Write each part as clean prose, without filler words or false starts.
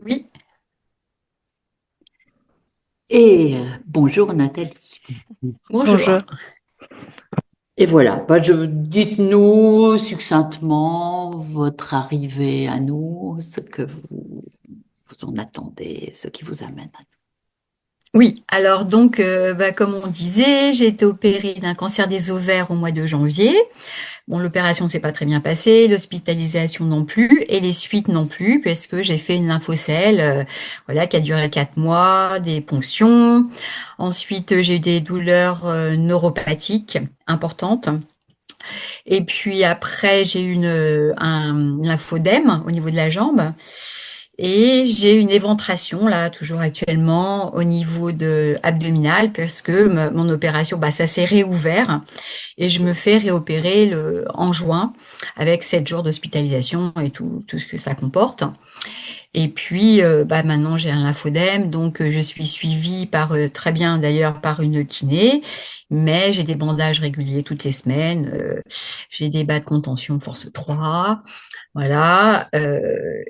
Oui, Et bonjour Nathalie. bonjour. Bonjour. Et voilà, dites-nous succinctement votre arrivée à nous, ce que vous en attendez, ce qui vous amène à Oui, alors donc, comme on disait, j'ai été opérée d'un cancer des ovaires au mois de janvier. Bon, l'opération s'est pas très bien passée, l'hospitalisation non plus, et les suites non plus, parce que j'ai fait une lymphocèle, voilà, qui a duré 4 mois, des ponctions. Ensuite, j'ai eu des douleurs neuropathiques importantes. Et puis après, j'ai eu un lymphodème au niveau de la jambe. Et j'ai une éventration là, toujours actuellement, au niveau de abdominal, parce que mon opération, ça s'est réouvert et je me fais réopérer en juin avec 7 jours d'hospitalisation et tout ce que ça comporte. Et puis, maintenant, j'ai un lymphodème, donc je suis suivie très bien d'ailleurs par une kiné, mais j'ai des bandages réguliers toutes les semaines. J'ai des bas de contention force 3, voilà.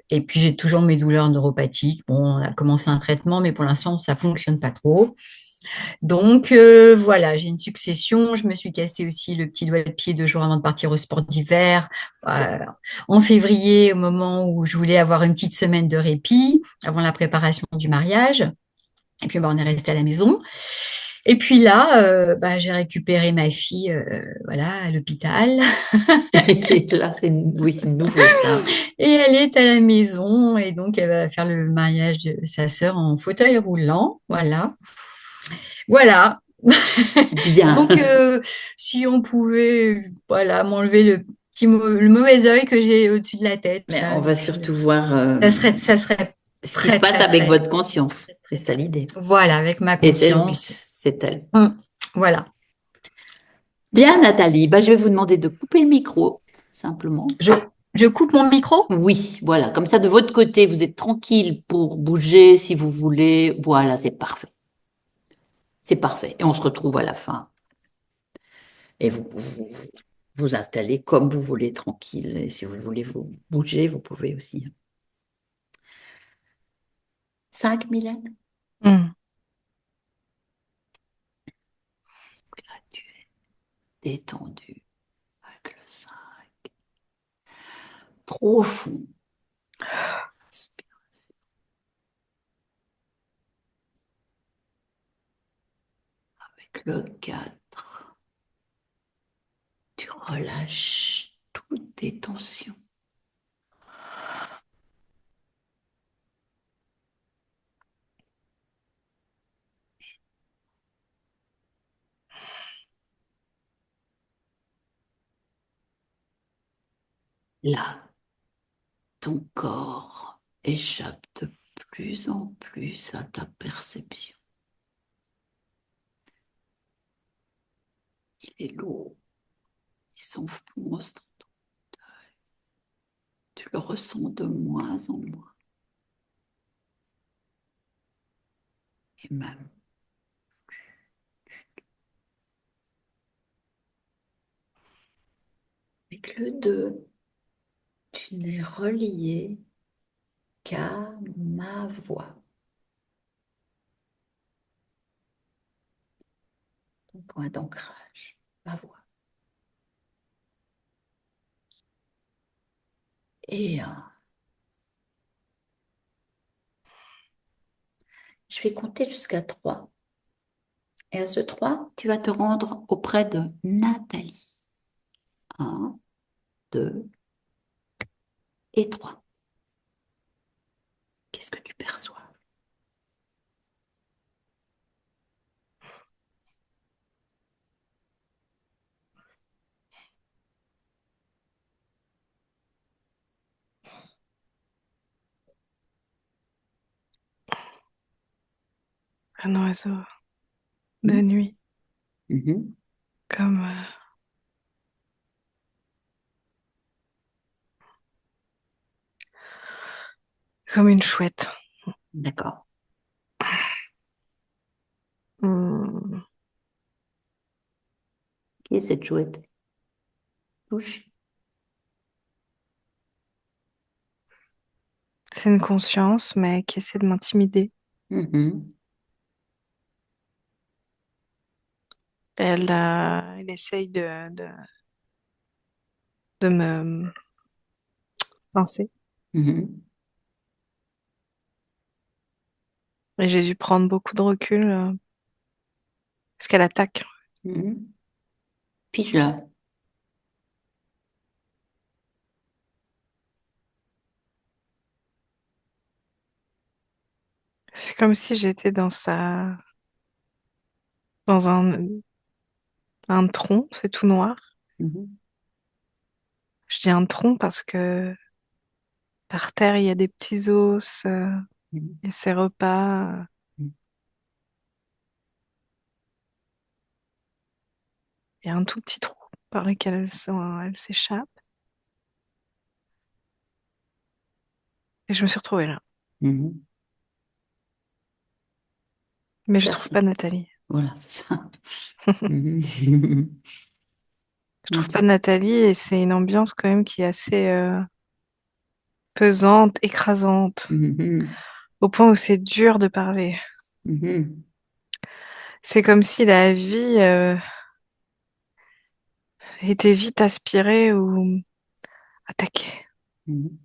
Et puis, j'ai toujours mes douleurs neuropathiques. Bon, on a commencé un traitement, mais pour l'instant, ça fonctionne pas trop. Donc voilà, j'ai une succession. Je me suis cassé aussi le petit doigt de pied 2 jours avant de partir au sport d'hiver. En février, au moment où je voulais avoir une petite semaine de répit avant la préparation du mariage. Et puis on est resté à la maison. Et puis là, j'ai récupéré ma fille, voilà, à l'hôpital. Et là, oui, c'est nouveau ça. Et elle est à la maison. Et donc elle va faire le mariage de sa sœur en fauteuil roulant. Voilà. Voilà. Donc, Bien. si on pouvait, voilà, m'enlever le mauvais œil que j'ai au-dessus de la tête, Mais là, on et va puis, surtout voir ça serait ce qui se très, passe très, avec très, votre conscience. C'est ça l'idée. voilà, avec ma Et c'est le but, conscience. c'est elle. Voilà. Bien Nathalie, je vais vous demander de couper le micro, simplement. Je, je coupe mon micro? Oui, voilà, comme ça de votre côté, vous êtes tranquille pour bouger si vous voulez. Voilà, c'est parfait. C'est parfait. Et on se retrouve à la fin. Et vous installez comme vous voulez, tranquille. Et si vous voulez vous bouger, vous pouvez aussi. 5, Mylène? Hmm. Gradué, détendu, avec le 5. Profond. Avec le 4. Tu relâches toutes tes tensions. Là, ton corps échappe de plus en plus à ta perception. Il est lourd, il s'enfonce. Tu le ressens de moins en moins. Et même avec le 2, tu n'es relié qu'à ma voix, ton point d'ancrage, ma voix. Et je vais compter jusqu'à 3. Et à ce 3, tu vas te rendre auprès de Nathalie. Un, 2 et 3. Qu'est-ce que tu perçois? Un oiseau de Mhm. nuit, Mhm. comme, comme une chouette. D'accord. Hmm. Qui est cette chouette? Touche. C'est une conscience, mais qui essaie de m'intimider. Mhm. Elle essaye de me pincer. Mhm. Et j'ai dû prendre beaucoup de recul parce qu'elle attaque. Mhm. Pige-la. C'est comme si j'étais dans un tronc, c'est tout noir. Mhm. Je dis un tronc parce que par terre, il y a des petits os, Mhm. et ses repas. Il y a un tout petit trou par lequel elle s'échappe. Et je me suis retrouvée là. Mhm. Mais je trouve D'accord. pas Nathalie. Voilà, c'est ça. Mhm. Je Non, trouve pas Nathalie et c'est une ambiance quand même qui est assez pesante, écrasante, Mhm. au point où c'est dur de parler. Mhm. C'est comme si la vie était vite aspirée ou attaquée. Mhm.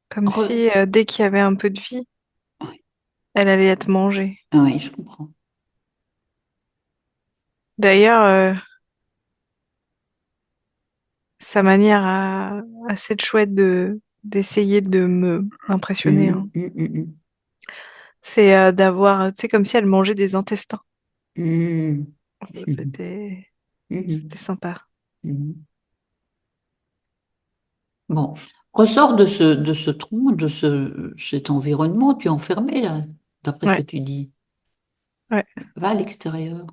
Comme si dès qu'il y avait un peu de vie, Oui, elle allait être mangée. oui, je comprends. D'ailleurs, sa manière assez chouette d'essayer de me impressionner, hein. Mhm. Mhm. C'est d'avoir, tu sais, comme si elle mangeait des intestins. Mhm. Ça, Mhm. c'était Mhm. sympa. Mhm. Bon, ressors de ce tronc, cet environnement, tu es enfermé là, d'après ce que Ouais, tu dis. ouais. Va à l'extérieur.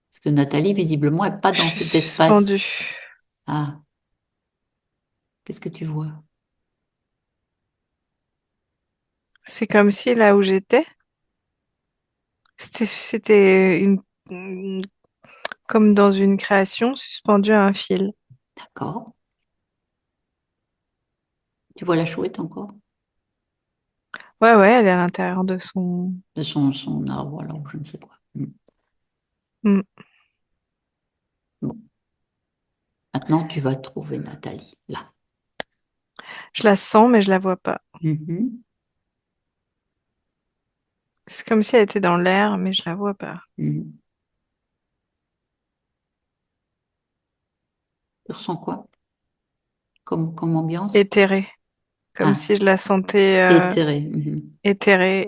Parce que Nathalie, visiblement, n'est pas Je dans suis cet espace. suspendue. Ah, qu'est-ce que tu vois? C'est comme si là où j'étais, c'était comme dans une création suspendue à un fil. D'accord. Tu vois la chouette encore? Ouais, ouais, elle est à l'intérieur de son. De son arbre, alors, je ne sais quoi. Hmm. Bon, maintenant, tu vas trouver Nathalie, là. Je la sens, mais je la vois pas. Mhm. C'est comme si elle était dans l'air, mais je la vois pas. Mhm. Tu ressens quoi comme ambiance? Éthérée, comme Ah, si je la sentais éthéré. Mhm. éthérée,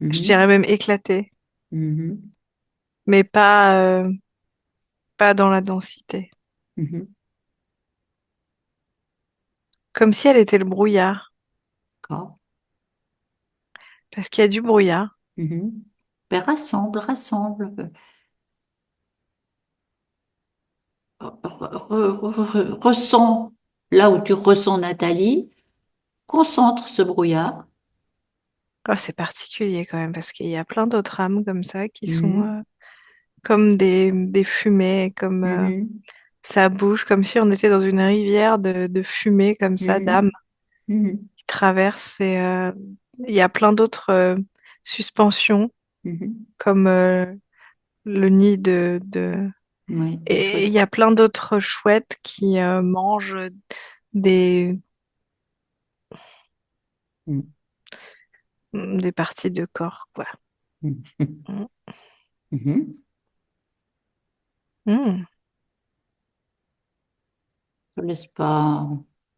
je Mhm. dirais même éclatée, Mhm. mais pas dans la densité. Mhm. Comme si elle était le brouillard, D'accord. parce qu'il y a du brouillard. Mhm. Ben, rassemble, rassemble. Ressens là où tu ressens Nathalie, concentre ce brouillard. Oh, c'est particulier quand même, parce qu'il y a plein d'autres âmes comme ça qui sont Mhm. comme des fumées, comme Mhm. ça bouge, comme si on était dans une rivière de fumée comme ça, Mhm. d'âmes Mhm. qui traversent. Et il y a plein d'autres suspensions, Mhm. comme le nid Oui, de Et chouette il y quoi. a plein d'autres chouettes qui mangent des, Mhm. des parties de corps, quoi. Mhm. Mm. Mhm. Mm. Ne te laisse pas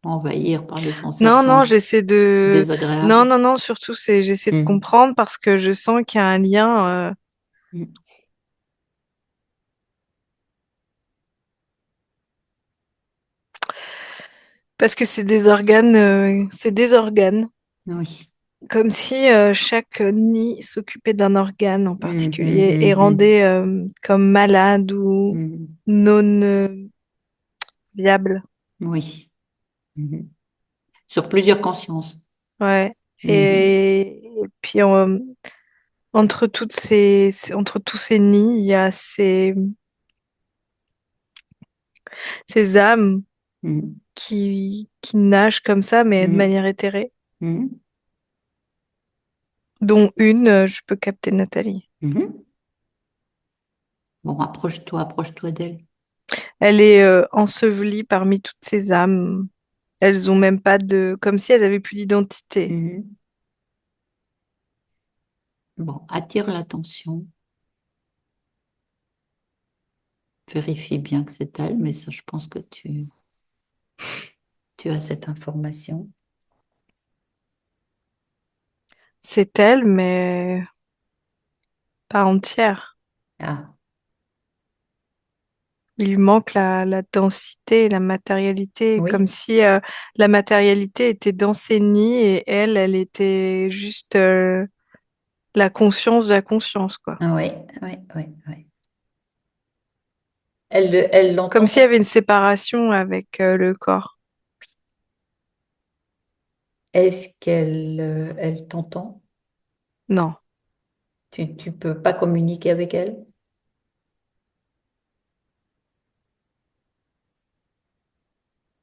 envahir par les Non, non, sensations j'essaie de... Non, désagréables. non, non, surtout, j'essaie de Mhm. comprendre parce que je sens qu'il y a un lien, Mhm. parce que c'est des organes, Oui. comme si chaque nid s'occupait d'un organe en Mhm. particulier et Mhm. rendait comme malade ou Mhm. non viable. Oui. Mhm. Sur plusieurs consciences. Ouais. Mhm. Et puis, entre tous ces nids, il y a ces âmes Mhm. qui nagent comme ça, mais de Mhm. manière éthérée. Mhm. Dont une, je peux capter Nathalie. Mhm. Bon, approche-toi d'elle. Elle est ensevelie parmi toutes ces âmes. Elles ont même pas de... Comme si elles avaient plus d'identité. Mhm. Bon, attire l'attention. Vérifie bien que c'est elle, mais ça, je pense que tu as cette information. C'est elle, mais pas entière. Ah, Il lui manque la densité, la matérialité, comme oui. si la matérialité était d'Ansénie et elle, elle était juste la conscience de la conscience, quoi. Ah, oui, oui, oui, oui. Elle Comme l'entend. s'il y avait une séparation avec le corps. Est-ce qu'elle t'entend? Non. Tu peux pas communiquer avec elle?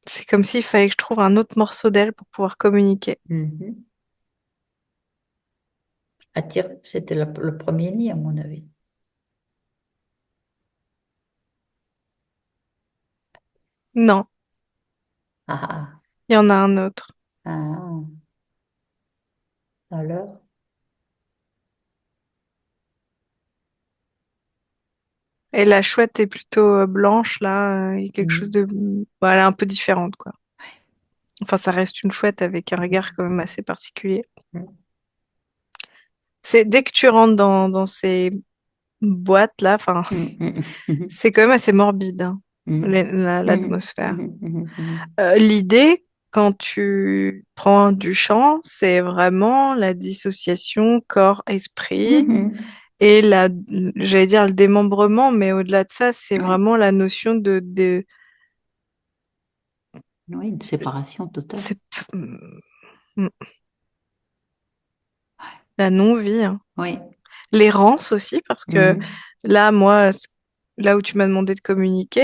C'est comme s'il fallait que je trouve un autre morceau d'elle pour pouvoir communiquer. Mhm. Attire, c'était le premier nid, à mon avis. Non, Ah, il y en a un autre. ah, ah. Alors? Et la chouette est plutôt blanche, là. Il y a quelque chose Mhm. de... Bon, elle est un peu différente, quoi. Enfin, ça reste une chouette avec un regard quand même assez particulier. Mhm. C'est dès que tu rentres dans ces boîtes-là, enfin, Mhm. Mhm. c'est quand même assez morbide, hein, Mhm. Mhm. l'atmosphère. Mhm. Mhm. Mhm. L'idée, quand tu prends du champ, c'est vraiment la dissociation corps-esprit Mhm. et j'allais dire le démembrement, mais au-delà de ça, c'est Oui, vraiment la notion oui, une séparation totale. c'est la non-vie, hein. Oui. L'errance aussi, parce que Mhm. là, moi, là où tu m'as demandé de communiquer,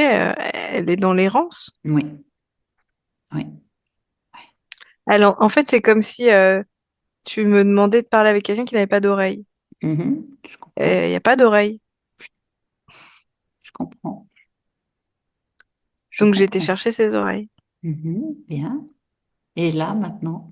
elle est dans l'errance. Oui. Oui. Alors, en fait, c'est comme si tu me demandais de parler avec quelqu'un qui n'avait pas d'oreille. Mhm. Je comprends. Il n'y a pas d'oreille. Je comprends. Je Donc, j'ai été comprends. chercher ses oreilles. Mhm. Bien. Et là, maintenant?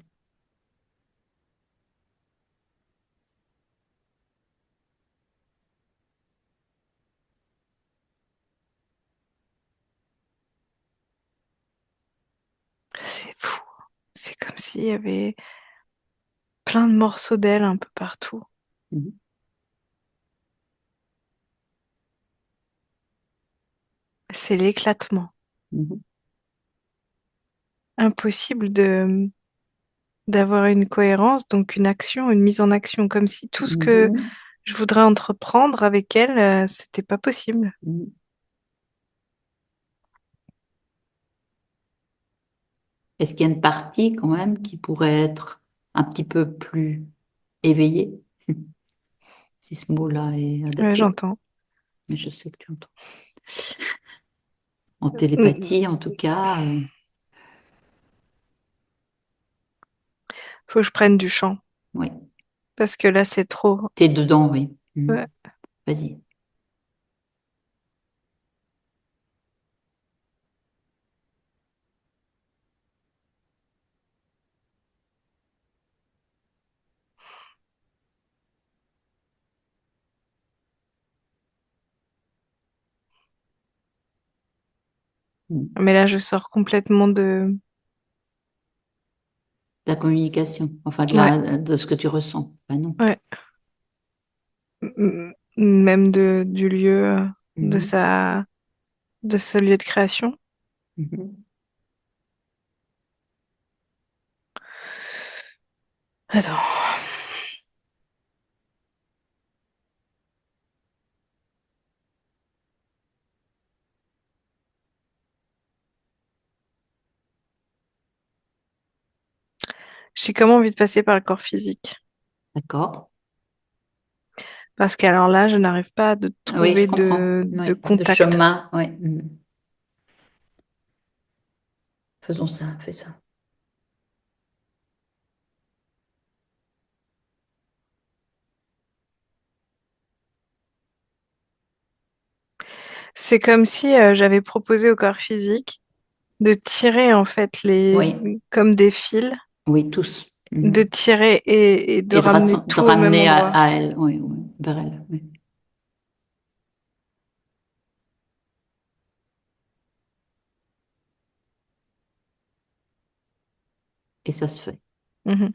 C'est fou. C'est comme s'il y avait plein de morceaux d'elle un peu partout. Mhm. C'est l'éclatement. Mhm. Impossible d'avoir une cohérence, donc une action, une mise en action, comme si tout ce que Mhm. je voudrais entreprendre avec elle, c'était pas possible. Mhm. Est-ce qu'il y a une partie quand même qui pourrait être un petit peu plus éveillée, si ce mot-là est Ouais, adapté? j'entends. Mais je sais que tu entends. En Mm, télépathie, en tout cas, faut que je prenne du champ, oui. parce que là, c'est trop. T'es dedans, oui. Mhm. Ouais. Vas-y. Mhm. Mais là, je sors complètement de... La communication, enfin Ouais, de ce que tu ressens. Ben non. ouais. Même du lieu, de Mhm. de ce lieu de création. Mhm. Attends. J'ai comment envie de passer par le corps physique. D'accord. Parce qu'alors là, je n'arrive pas à Oui, je trouver comprends. de Oui. De contact. chemin, oui. Mhm. Faisons ça, fais ça. C'est comme si j'avais proposé au corps physique de tirer en fait Oui, comme des fils, oui, tous. de Mhm. tirer et de Et ramener de tout au même ramener endroit. à elle, oui, oui, vers elle. Oui. Et ça se fait. Mhm.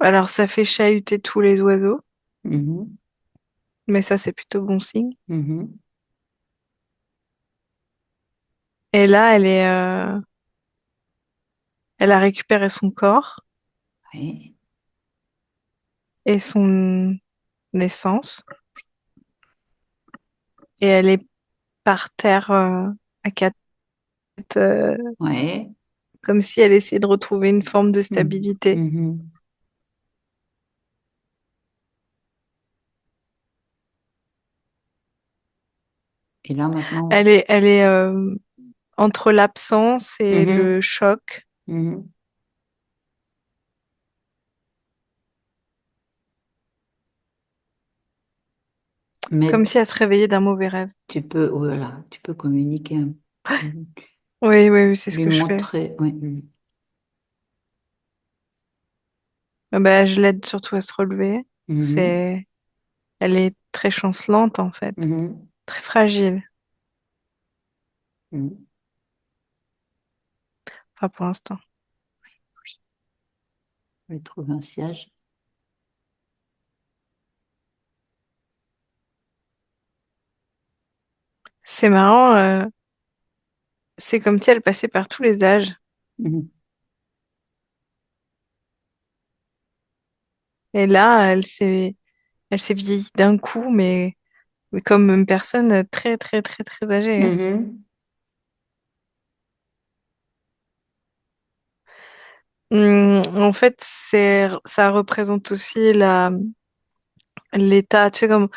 Alors ça fait chahuter tous les oiseaux, Mhm. mais ça c'est plutôt bon signe. Mhm. Et là, elle a récupéré son corps Oui, et son essence, et elle est par terre à quatre, euh, oui. comme si elle essayait de retrouver une forme de Mhm. stabilité. Mhm. Et là maintenant, Elle est entre l'absence et le mhm. choc, Mhm. comme Mais si elle se réveillait d'un mauvais rêve. tu peux, voilà, tu peux communiquer, Oui, oui, oui, c'est ce lui que je fais. montrer. Oui. Mhm. Ben, je l'aide surtout à se relever. Mhm. C'est, elle est très chancelante en fait, Mhm. très fragile. Mhm. Enfin, pour l'instant. Je vais trouver un siège. C'est marrant, c'est comme si elle passait par tous les âges. Mhm. Et là, elle s'est vieillie d'un coup, mais comme une personne très, très, très, très âgée, hein. Mhm. En fait, ça représente aussi l'état, tu sais, comme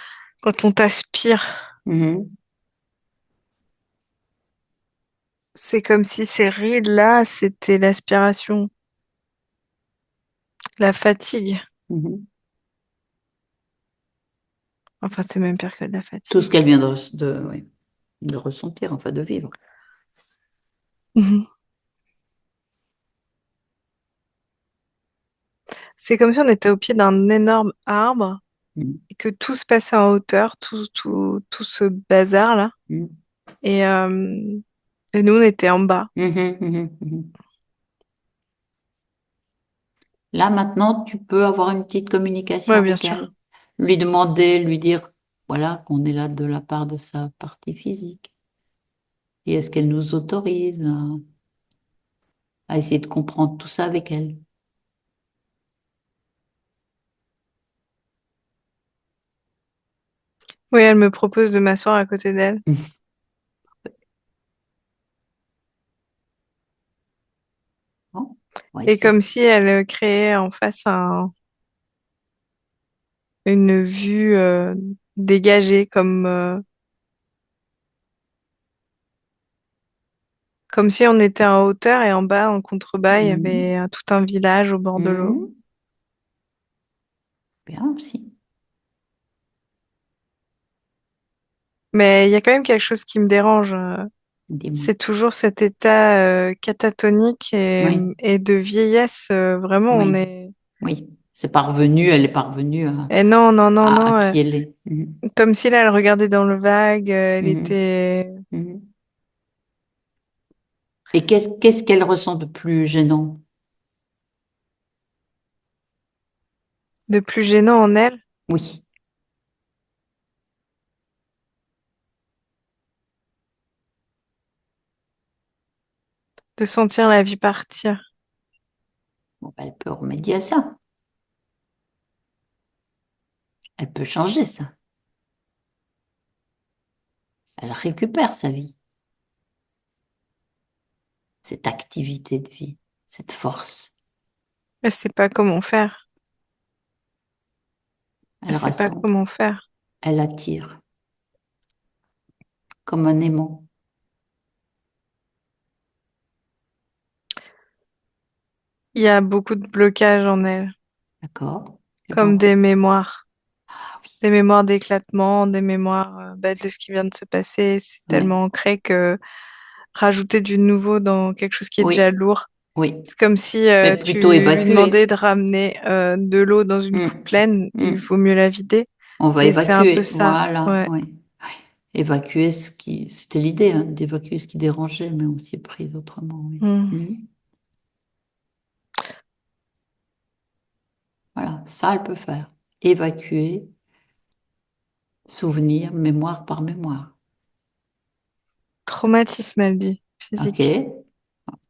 quand on t'aspire, Mhm. c'est comme si ces rides-là, c'était l'aspiration, la fatigue. Mhm. Enfin, c'est même pire que de la Tout ce fatigue. qu'elle vient oui, de ressentir, enfin de vivre. Mhm. C'est comme si on était au pied d'un énorme arbre Mhm. et que tout se passait en hauteur, tout ce bazar-là. Mhm. Et, et nous, on était en bas. Mhm. Mhm. Mhm. Là, maintenant, tu peux avoir une petite communication Ouais, bien avec elle. sûr. Lui demander, lui dire, voilà, qu'on est là de la part de sa partie physique. Et est-ce qu'elle nous autorise à essayer de comprendre tout ça avec elle? Oui, elle me propose de m'asseoir à côté d'elle. Bon, on va Et essayer. comme si elle créait en face une vue dégagée, comme si on était en hauteur et en bas, en contrebas, il y Mhm. avait tout un village au bord de l'eau. Mhm. Bien aussi. Mais il y a quand même quelque chose qui me dérange. Dis-moi. C'est toujours cet état catatonique Oui, et de vieillesse. Vraiment, on oui, est... oui. C'est parvenu, elle est parvenue Et non, non, non, à non. qui elle est. Mhm. Comme si là, elle regardait dans le vague. Elle Mhm. était Mhm. Et qu'est-ce qu'elle ressent de plus gênant? de plus gênant en elle, Oui. de sentir la vie partir. Bon, ben, elle peut remédier à ça. Elle peut changer ça. Elle récupère sa vie, cette activité de vie, cette force. Elle sait pas comment faire. Elle Elle sait pas rassemble. comment faire. elle attire, comme un aimant. Il y a beaucoup de blocages en elle, D'accord? C'est comme bon. Ah oui, des mémoires d'éclatement, des mémoires de ce qui vient de se passer. C'est ouais. tellement ancré que rajouter du nouveau dans quelque chose qui est déjà Oui, lourd, oui. c'est comme si Mais plutôt tu lui demandais évacuer. de ramener de l'eau dans une coupe Hmm, pleine, il hmm. faut mieux la vider. On va Et c'est un peu évacuer, ça, voilà, ouais. oui. Évacuer ce qui, c'était l'idée, hein, d'évacuer ce qui dérangeait, mais on s'y est prise autrement, oui. Mm. Hmm. Voilà, ça, elle peut faire. Évacuer, souvenir, mémoire par mémoire. Traumatisme, elle dit, OK. physique.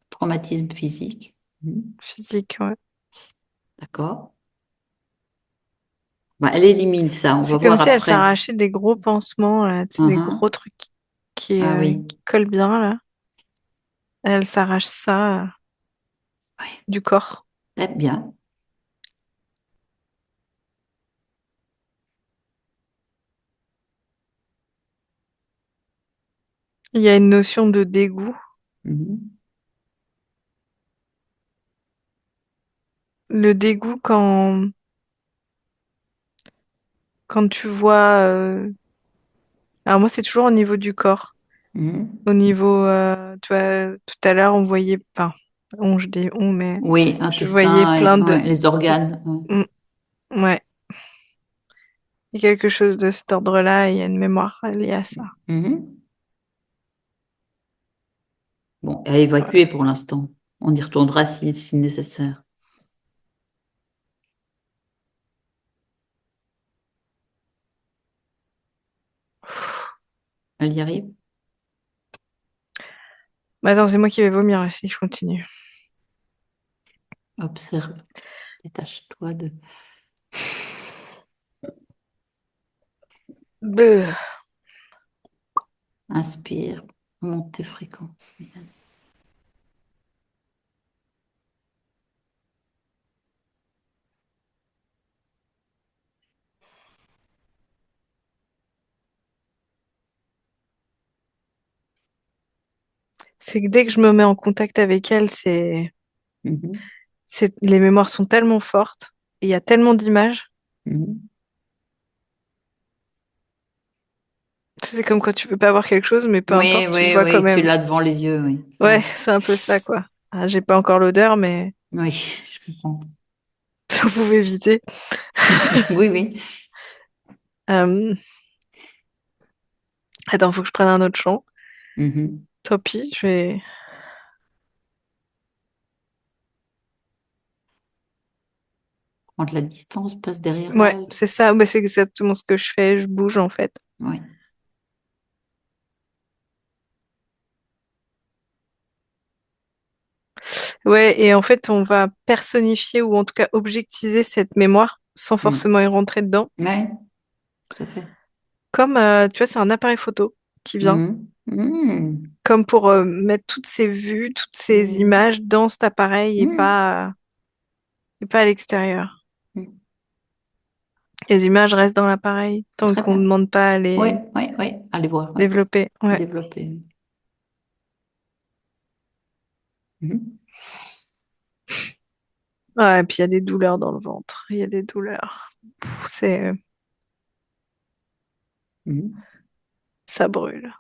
Traumatisme physique. Hmm. Physique, ouais. D'accord. Bah, elle élimine ça, on va C'est comme voir si elle après. s'arrachait des gros pansements, là, tu sais, des gros Mhm. trucs Ah oui, qui collent bien, là. Elle s'arrache ça oui, du corps. c'est bien. Il y a une notion de dégoût. Mhm. Le dégoût quand tu vois... Alors moi, c'est toujours au niveau du corps. Mhm. Au niveau, tu vois, tout à l'heure, on voyait... Enfin, je dis on, mais Oui, je voyais intestin, plein de... ouais, les organes. Ouais. Mm, ouais, il y a quelque chose de cet ordre-là, et il y a une mémoire liée à ça. Mhm. Bon, à Ouais. évacuer pour l'instant. On y retournera si nécessaire. Elle y arrive? Mais attends, c'est moi qui vais vomir là, si je continue. Observe. Détache-toi de. Beuh. Inspire. Monte tes fréquences. C'est que dès que je me mets en contact avec elle, Mhm. les mémoires sont tellement fortes, et il y a tellement d'images. Mhm. C'est comme quand tu peux pas voir quelque chose, mais peu Oui, importe, tu le oui, vois quand oui, tu même. l'as devant les yeux, oui. Ouais, Ouais. c'est un peu ça, quoi. Ah, j'ai pas encore l'odeur, mais Oui, je comprends. vous pouvez éviter. Oui, oui. Euh, Attends, faut que je prenne un autre champ. Mhm. Tant pis, je vais... Prendre la distance, passe derrière Ouais, elle. c'est ça. Bah, c'est exactement ce que je fais. Je bouge, en fait. Oui. Ouais, et en fait, on va personnifier ou en tout cas objectiver cette mémoire sans Mm. forcément y rentrer dedans. Ouais, tout à fait. Comme, tu vois, c'est un appareil photo qui vient. Mhm. Mhm. Comme pour mettre toutes ces vues, toutes ces Mhm. images dans cet appareil Mhm. et pas à l'extérieur. Mhm. Les images restent dans l'appareil tant Très qu'on ne bien. demande pas à Oui, les oui, oui. Allez voir, oui. développer. Ouais. Développer. Mhm. Ouais, et puis il y a des douleurs dans le ventre. Il y a des douleurs. C'est, Mhm. ça brûle.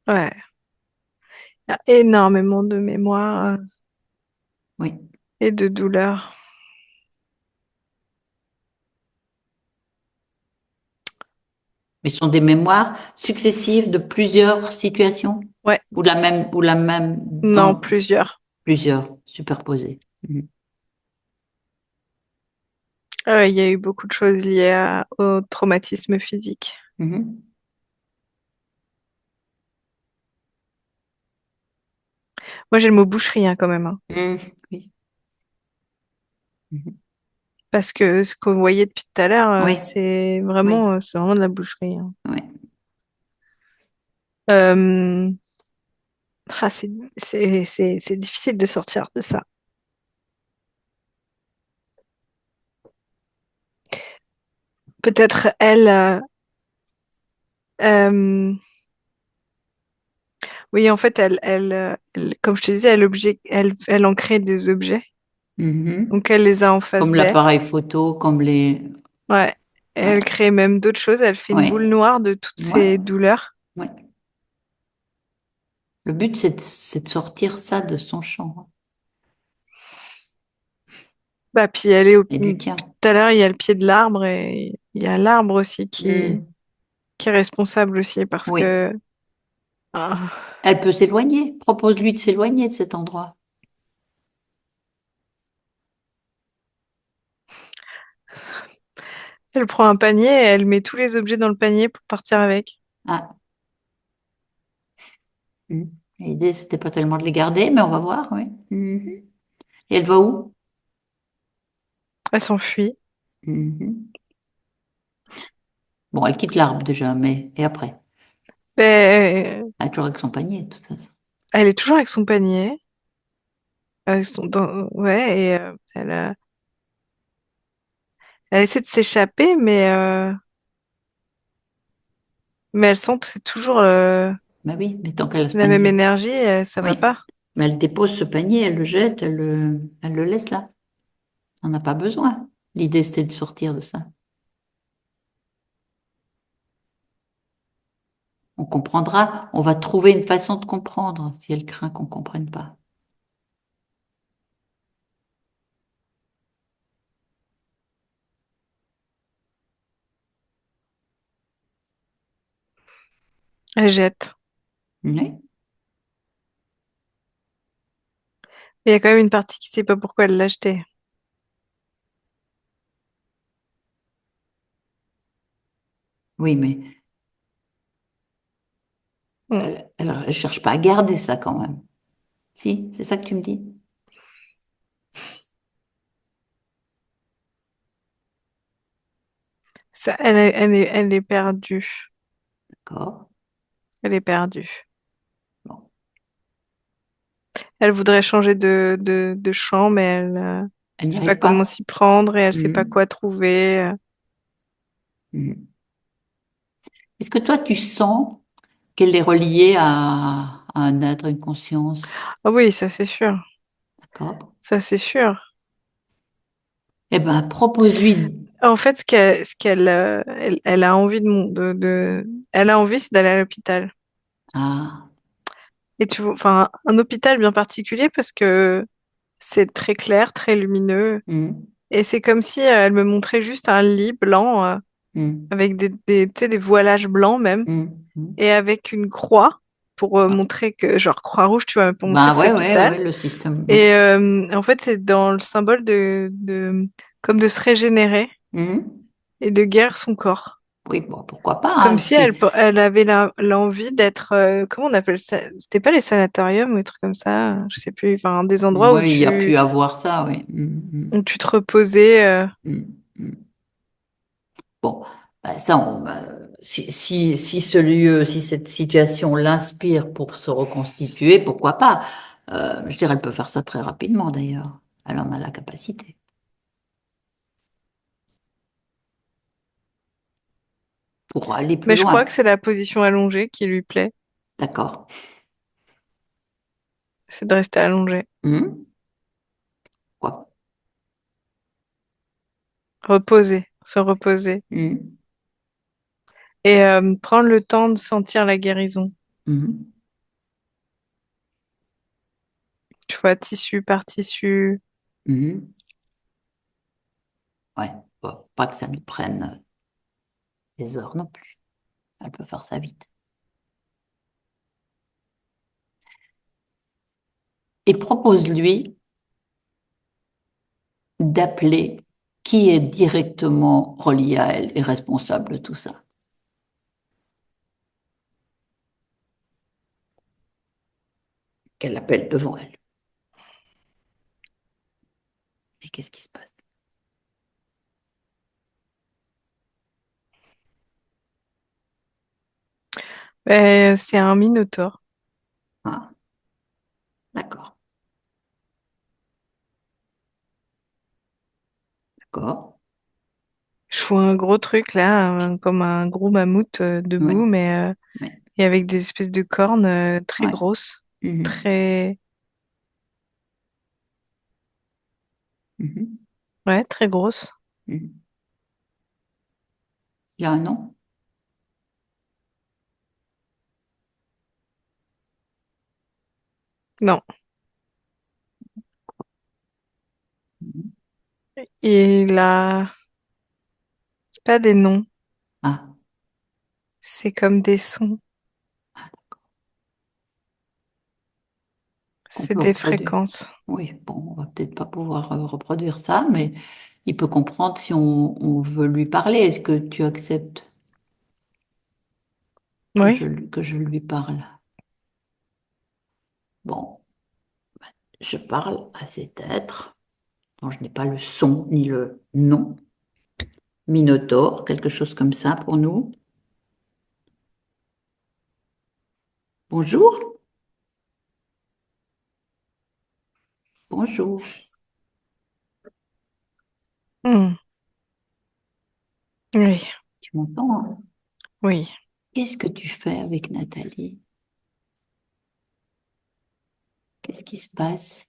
Ouais. Il y a énormément de mémoire Oui. et de douleurs. Mais ce sont des mémoires successives de plusieurs situations Ouais, ou la même non, dans plusieurs. plusieurs superposées. Mhm. Ah ouais, il y a eu beaucoup de choses liées au traumatisme physique. Mhm. Moi, j'ai le mot boucherie hein, quand même, hein. Mhm. Oui. Mhm. Parce que ce qu'on voyait depuis tout à l'heure, Oui, oui, c'est vraiment de la boucherie, hein. oui. Euh, c'est difficile de sortir de ça. Peut-être elle, euh, oui, en fait, comme je te disais, elle en crée des objets. Mhm. Donc, elle les a en face Comme d'elle. l'appareil photo, comme les... Ouais. Et Ouais, elle crée même d'autres choses. Elle fait une ouais, boule noire de toutes ouais, ces douleurs. ouais. Le but, c'est de sortir ça de son champ Bah, puis elle est et du tien. tout à l'heure, il y a le pied de l'arbre et il y a l'arbre aussi Hmm. qui est responsable aussi parce Oui. que ah, Elle peut s'éloigner. Propose-lui de s'éloigner de cet endroit. elle prend un panier et elle met tous les objets dans le panier pour partir avec. Ah. Hmm. L'idée, c'était pas tellement de les garder, mais on va voir, oui. Mhm. Et elle va où? Elle s'enfuit. Mhm. Bon, elle quitte l'arbre déjà, mais... Et après? Ben, Elle est toujours avec son panier, de toute façon. elle est toujours avec son panier. Ouais, et elle essaie de s'échapper, mais elle sent que c'est toujours Mais oui, mais tant qu'elle a ce la même panier. énergie, ça va Oui. pas. Mais elle dépose ce panier, elle le jette, elle le laisse là. On n'a pas besoin. L'idée, c'était de sortir de ça. On comprendra, on va trouver une façon de comprendre si elle craint qu'on ne comprenne pas. Elle jette. Oui, Mais il y a quand même une partie qui sait pas pourquoi elle l'a acheté. oui, mais Mm. elle cherche pas à garder ça quand même. Si, c'est ça que tu me dis? Elle est perdue. D'accord. Elle est perdue. Bon, Elle voudrait changer de champ, mais elle elle n'y sait pas arrive comment pas. s'y prendre et elle sait pas Mhm, quoi trouver. mhm. Est-ce que toi, tu sens qu'elle est reliée à un être, une conscience? Ah oui, ça c'est sûr. D'accord. Ça c'est sûr. Eh ben, propose-lui. En fait, elle a envie elle a envie, c'est d'aller à l'hôpital. Ah, Et tu vois, enfin, un hôpital bien particulier parce que c'est très clair, très lumineux. mhm, Et c'est comme si elle me montrait juste un lit blanc mhm, avec tu sais, des voilages blancs même, mhm, mhm. et avec une croix pour Ah. montrer que, genre croix rouge, tu vois, pour montrer Ben que c'est ouais, ouais, l'hôpital. ouais, le système. Ouais. Et en fait, c'est dans le symbole comme de se régénérer Mhm. et de guérir son corps. Oui, bon, pourquoi pas, Comme hein, si si. elle avait l'envie d'être, comment on appelle ça? C'était pas les sanatoriums ou des trucs comme ça, je sais plus, enfin, des endroits Oui, il y a pu avoir ça, oui. où tu te reposais. Mm. Bon, ben ça, si ce lieu, si cette situation l'inspire pour se reconstituer, pourquoi pas? Je dirais, elle peut faire ça très rapidement d'ailleurs. Elle en a la capacité pour aller plus Mais je crois que loin. c'est la position allongée qui lui plaît, D'accord. c'est de rester allongée, Hmm. Quoi? reposer, se reposer Hmm. et prendre le temps de sentir la guérison. Hmm. Tu vois, tissu par tissu. Hmm. Ouais, bon, pas que ça nous prenne des heures non plus. Elle peut faire ça vite. Et propose-lui d'appeler qui est directement relié à elle et responsable de tout ça. Qu'elle appelle devant elle. Et qu'est-ce qui se passe? C'est un minotaure. Ah, d'accord, d'accord. Je vois un gros truc là, comme un gros mammouth Ouais, debout, mais ouais, et avec des espèces de cornes très ouais. grosses, Mhm, très, mhm, ouais, très grosses. mhm. Il a un nom? Non, Mhm. il a c'est pas des noms, Ah, c'est comme des sons, qu'on c'est peut des reproduire. fréquences. Oui, bon, on va peut-être pas pouvoir reproduire ça, mais il peut comprendre si on veut lui parler. Est-ce que tu acceptes Oui, que je lui parle? Bon, je parle à cet être dont je n'ai pas le son ni le nom. Minotaure, quelque chose comme ça pour nous. Bonjour, bonjour. Hmm. Oui, Tu m'entends, hein? oui. Qu'est-ce que tu fais avec Nathalie? Qu'est-ce qui se passe?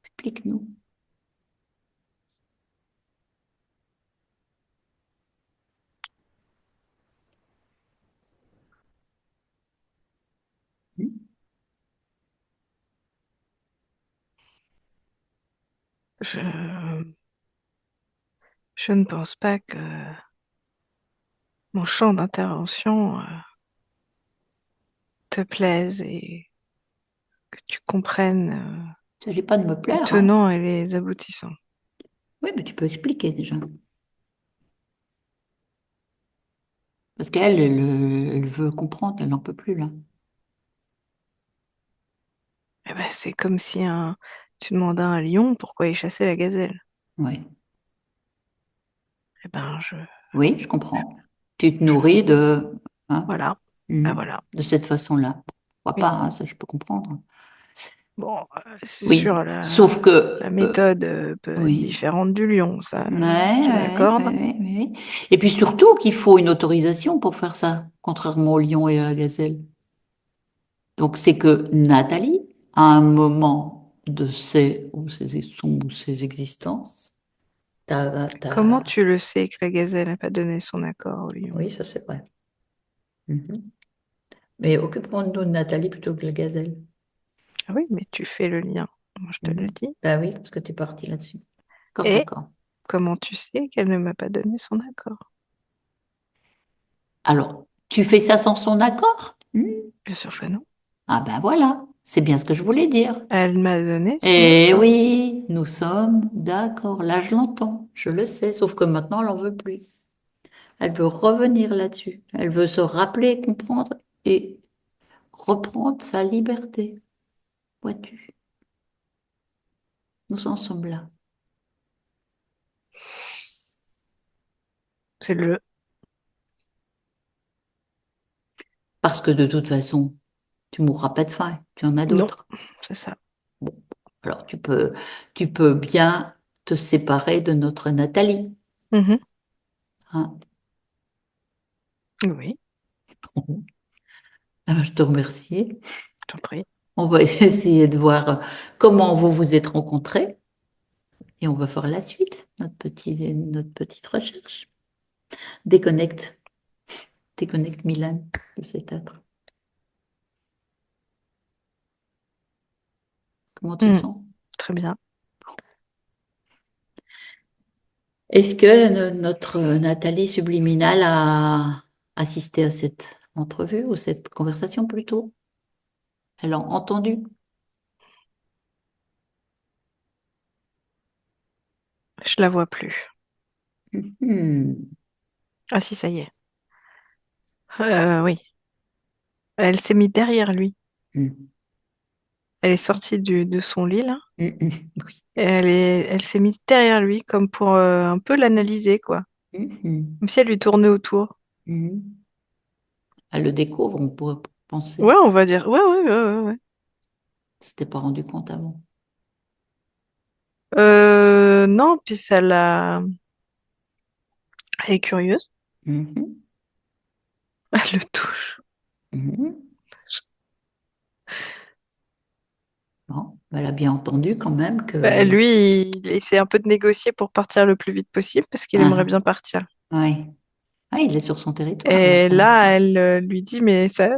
Explique-nous. Je, je ne pense pas que mon champ d'intervention te plaise et que tu comprennes Il ne s'agit pas de me les plaire, hein. tenants et les aboutissants. Oui, mais tu peux expliquer déjà. Parce qu'elle, elle veut comprendre, elle n'en peut plus là. Eh ben, c'est comme si tu demandais à un lion pourquoi il chassait la gazelle. Oui, Eh ben, oui, je comprends. Tu te nourris de, hein, voilà. Ben mhm, voilà. de cette façon-là. Pourquoi Oui. pas, hein, ça je peux comprendre. Bon, c'est sûr, Oui, sauf que, la méthode peut être oui, différente du lion, ça, ouais, je te ouais, ouais, l'accorde. ouais, ouais, ouais. Et puis surtout qu'il faut une autorisation pour faire ça, contrairement au lion et à la gazelle. Donc c'est que Nathalie, à un moment de ses existences, Comment tu le sais que la gazelle n'a pas donné son accord au lion? oui, ça c'est vrai. Mhm. Mais occupons-nous de Nathalie plutôt que de la gazelle. Ah oui, mais tu fais le lien. Moi, je te le Mhm. dis. Bah oui, parce que tu es parti là-dessus. D'accord, Et d'accord. comment tu sais qu'elle ne m'a pas donné son accord? Alors, tu fais ça sans son accord? Bien sûr que non. Ah ben voilà, c'est bien ce que je voulais dire. Elle m'a donné son Eh accord. oui, nous sommes d'accord. Là, je l'entends, je le sais, sauf que maintenant, elle n'en veut plus. Elle veut revenir là-dessus. Elle veut se rappeler, comprendre et reprendre sa liberté. Vois-tu, nous en sommes là. C'est le Parce que de toute façon, tu mourras pas de faim, tu en as non, d'autres. c'est ça. Bon, alors tu peux bien te séparer de notre Nathalie, Mhm. hein. Oui, Ah ben, je te remercie. je t'en prie. On va essayer de voir comment vous vous êtes rencontrés et on va faire la suite, notre petite recherche. Déconnecte, déconnecte Milan de cet être. Comment tu te Mhm. sens? Très bien. Est-ce que notre Nathalie subliminale a assisté à cette entrevue ou cette conversation plutôt? Elle a entendu? Je la vois plus. Hmm. Ah si, ça y est. Oui. Elle s'est mise derrière lui. Hmm. Elle est sortie de son lit, là. Hmm, hmm. Oui. Et elle s'est mise derrière lui, comme pour un peu l'analyser, quoi. Hmm, hmm. Comme si elle lui tournait autour. Hmm. Elle le découvre, on pourrait Ouais, penser. on va dire. Ouais, ouais, ouais, ouais, ouais. C'était pas rendu compte avant. Non, puis elle est curieuse. Mhm, Elle le touche. mhm. Bon, elle a bien entendu quand même Bah, que... lui, il essaie un peu de négocier pour partir le plus vite possible parce qu'il aimerait Ah, bien partir. ouais. Ah, il est sur son territoire là Et pour là, l'instant. elle lui dit, mais ça,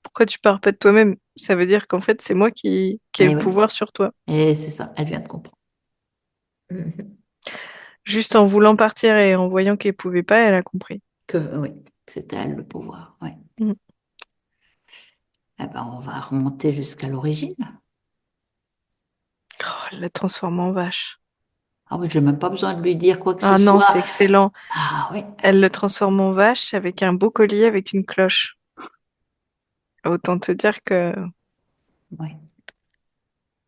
pourquoi tu pars pas de toi-même? Ça veut dire qu'en fait, c'est moi qui ai le Et oui, pouvoir sur toi. et c'est ça, elle vient de comprendre. Mhm. Juste en voulant partir et en voyant qu'elle pouvait pas, elle a compris. Que oui, c'était elle le pouvoir. Ouais. Mm. Eh ben, on va remonter jusqu'à l'origine. Oh, elle la transforme en vache. Ah oui, j'ai même pas besoin de lui dire quoi que ce Ah non, soit. c'est excellent. Ah oui, Elle le transforme en vache avec un beau collier avec une cloche. Autant te dire que oui.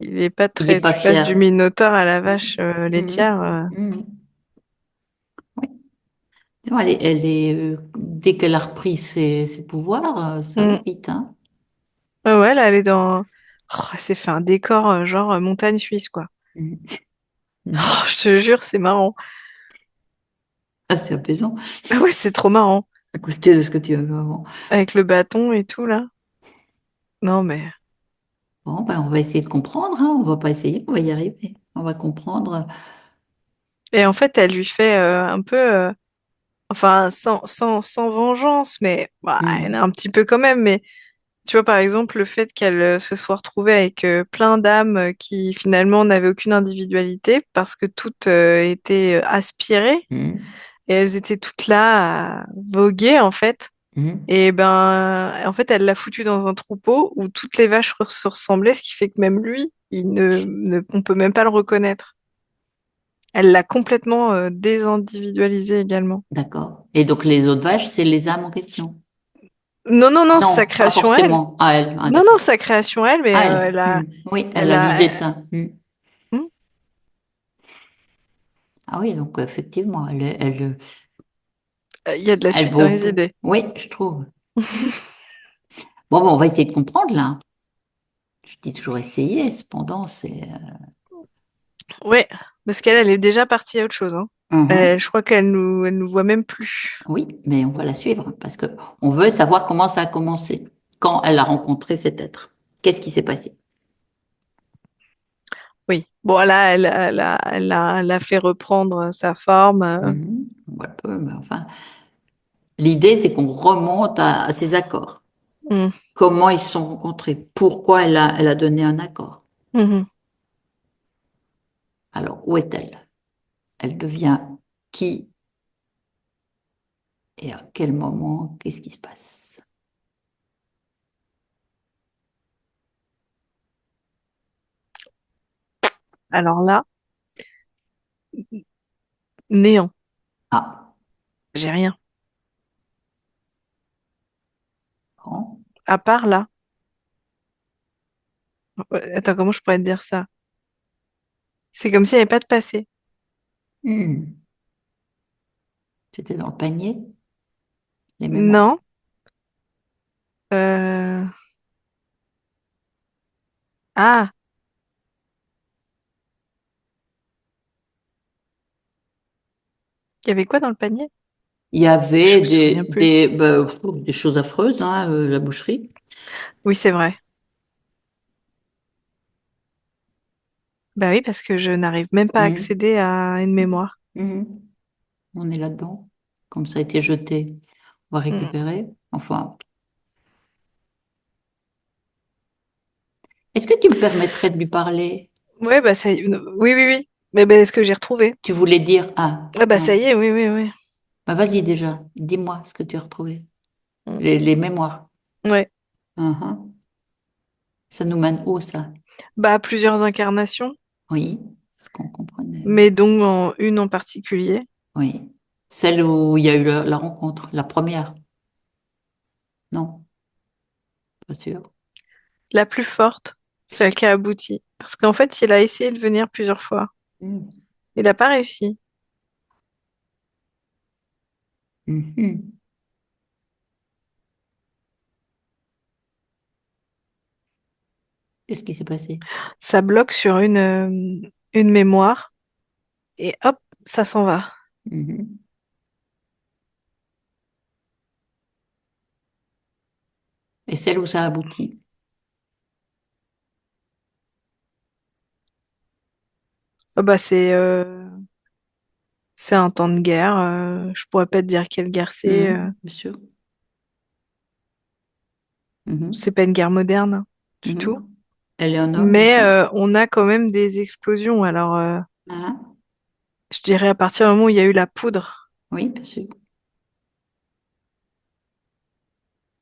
il est pas Il n'est très. pas Tu passes du fier. minotaure à la vache Mhm. laitière. Mhm. Oui. Non, dès qu'elle a repris ses pouvoirs, ça va Mm. vite, hein. Ouais, ouais, là, elle est dans. Oh, elle s'est fait un décor genre montagne suisse, quoi. Mhm. Oh, Mhm. je te jure, c'est marrant. Ah, c'est apaisant, Ah ouais, c'est trop marrant. à côté de ce que tu avais avant. Avec le bâton et tout, là. Non, mais. Bon, ben, on va essayer de comprendre, hein. On va pas essayer, on va y arriver. On va comprendre. Et en fait, elle lui fait un peu. Enfin, sans vengeance, mais bah, elle Mhm. a un petit peu quand même. Mais tu vois, par exemple, le fait qu'elle se soit retrouvée avec plein d'âmes qui finalement n'avaient aucune individualité parce que toutes étaient aspirées Mhm. et elles étaient toutes là à voguer, en fait. Mhm. Et ben, en fait, elle l'a foutu dans un troupeau où toutes les vaches se ressemblaient, ce qui fait que même lui, on peut même pas le reconnaître. Elle l'a complètement désindividualisé également. D'accord. Et donc les autres vaches, c'est les âmes en question. Non, non, non, c'est sa Non, pas création à elle. forcément. Ah, elle. Ah, Non, non, d'accord. sa création à elle, mais Ah, elle. Oui, elle elle a a, l'idée de ça. hmm, Ah oui, donc effectivement, il y a de la elle suite dans vaut. les idées. Oui, je trouve. Bon, on va essayer de comprendre là. Je dis toujours essayer, cependant, c'est. Ouais, parce qu'elle, elle est déjà partie à autre chose, hein. Mhm. Je crois elle nous voit même plus. Oui, mais on va la suivre parce que on veut savoir comment ça a commencé, quand elle a rencontré cet être. Qu'est-ce qui s'est passé? Oui. Bon, là, elle a fait reprendre sa forme. Mhm. On voit peu, mais enfin, l'idée, c'est qu'on remonte à ces accords. Hmm, Comment ils se sont rencontrés? Pourquoi elle a donné un accord? mhm. Alors, où est-elle? Elle devient qui et à quel moment? Qu'est-ce qui se passe? Alors là, néant. Ah, J'ai rien. bon. À part là. Attends, comment je pourrais te dire ça? C'est comme s'il n'y avait pas de passé. Hmm. C'était dans le panier, les mémoires. Non. Euh, Ah, il y avait quoi dans le panier? Il y Je avait me souviens plus. des choses affreuses, hein, la boucherie. Oui, c'est vrai. Bah oui, parce que je n'arrive même pas à Hmm. accéder à une mémoire. Mhm. On est là-dedans. Comme ça a été jeté, on va Hmm. récupérer. Enfin, est-ce que tu me permettrais de lui parler? Ouais, bah ça y est. Oui, oui, oui. Mais bah, est-ce que j'ai retrouvé? Tu voulais dire, ah, Ah bah ça non. y est, oui, oui, oui. Bah, vas-y déjà, dis-moi ce que tu as retrouvé. Hmm. Les mémoires. Ouais. Mhm. Ça nous mène où, ça? Bah plusieurs incarnations, Oui, ce qu'on comprenait. mais dont une en particulier. Oui. Celle où il y a eu la rencontre, la première. Non, pas sûr. La plus forte, celle qui a abouti. Parce qu'en fait, il a essayé de venir plusieurs fois. Mhm. Il n'a pas réussi. Mhm. Qu'est-ce qui s'est passé? Ça bloque sur une mémoire, et hop, ça s'en va. Mhm. Et celle où ça aboutit? Bah, c'est un temps de guerre. Je pourrais pas te dire quelle guerre c'est. Bien sûr. Mhm. C'est pas une guerre moderne hein, du tout. Mhm. Elle est un homme Mais aussi? on a quand même des explosions. Alors, Ah, je dirais à partir du moment où il y a eu la poudre, oui, bien sûr.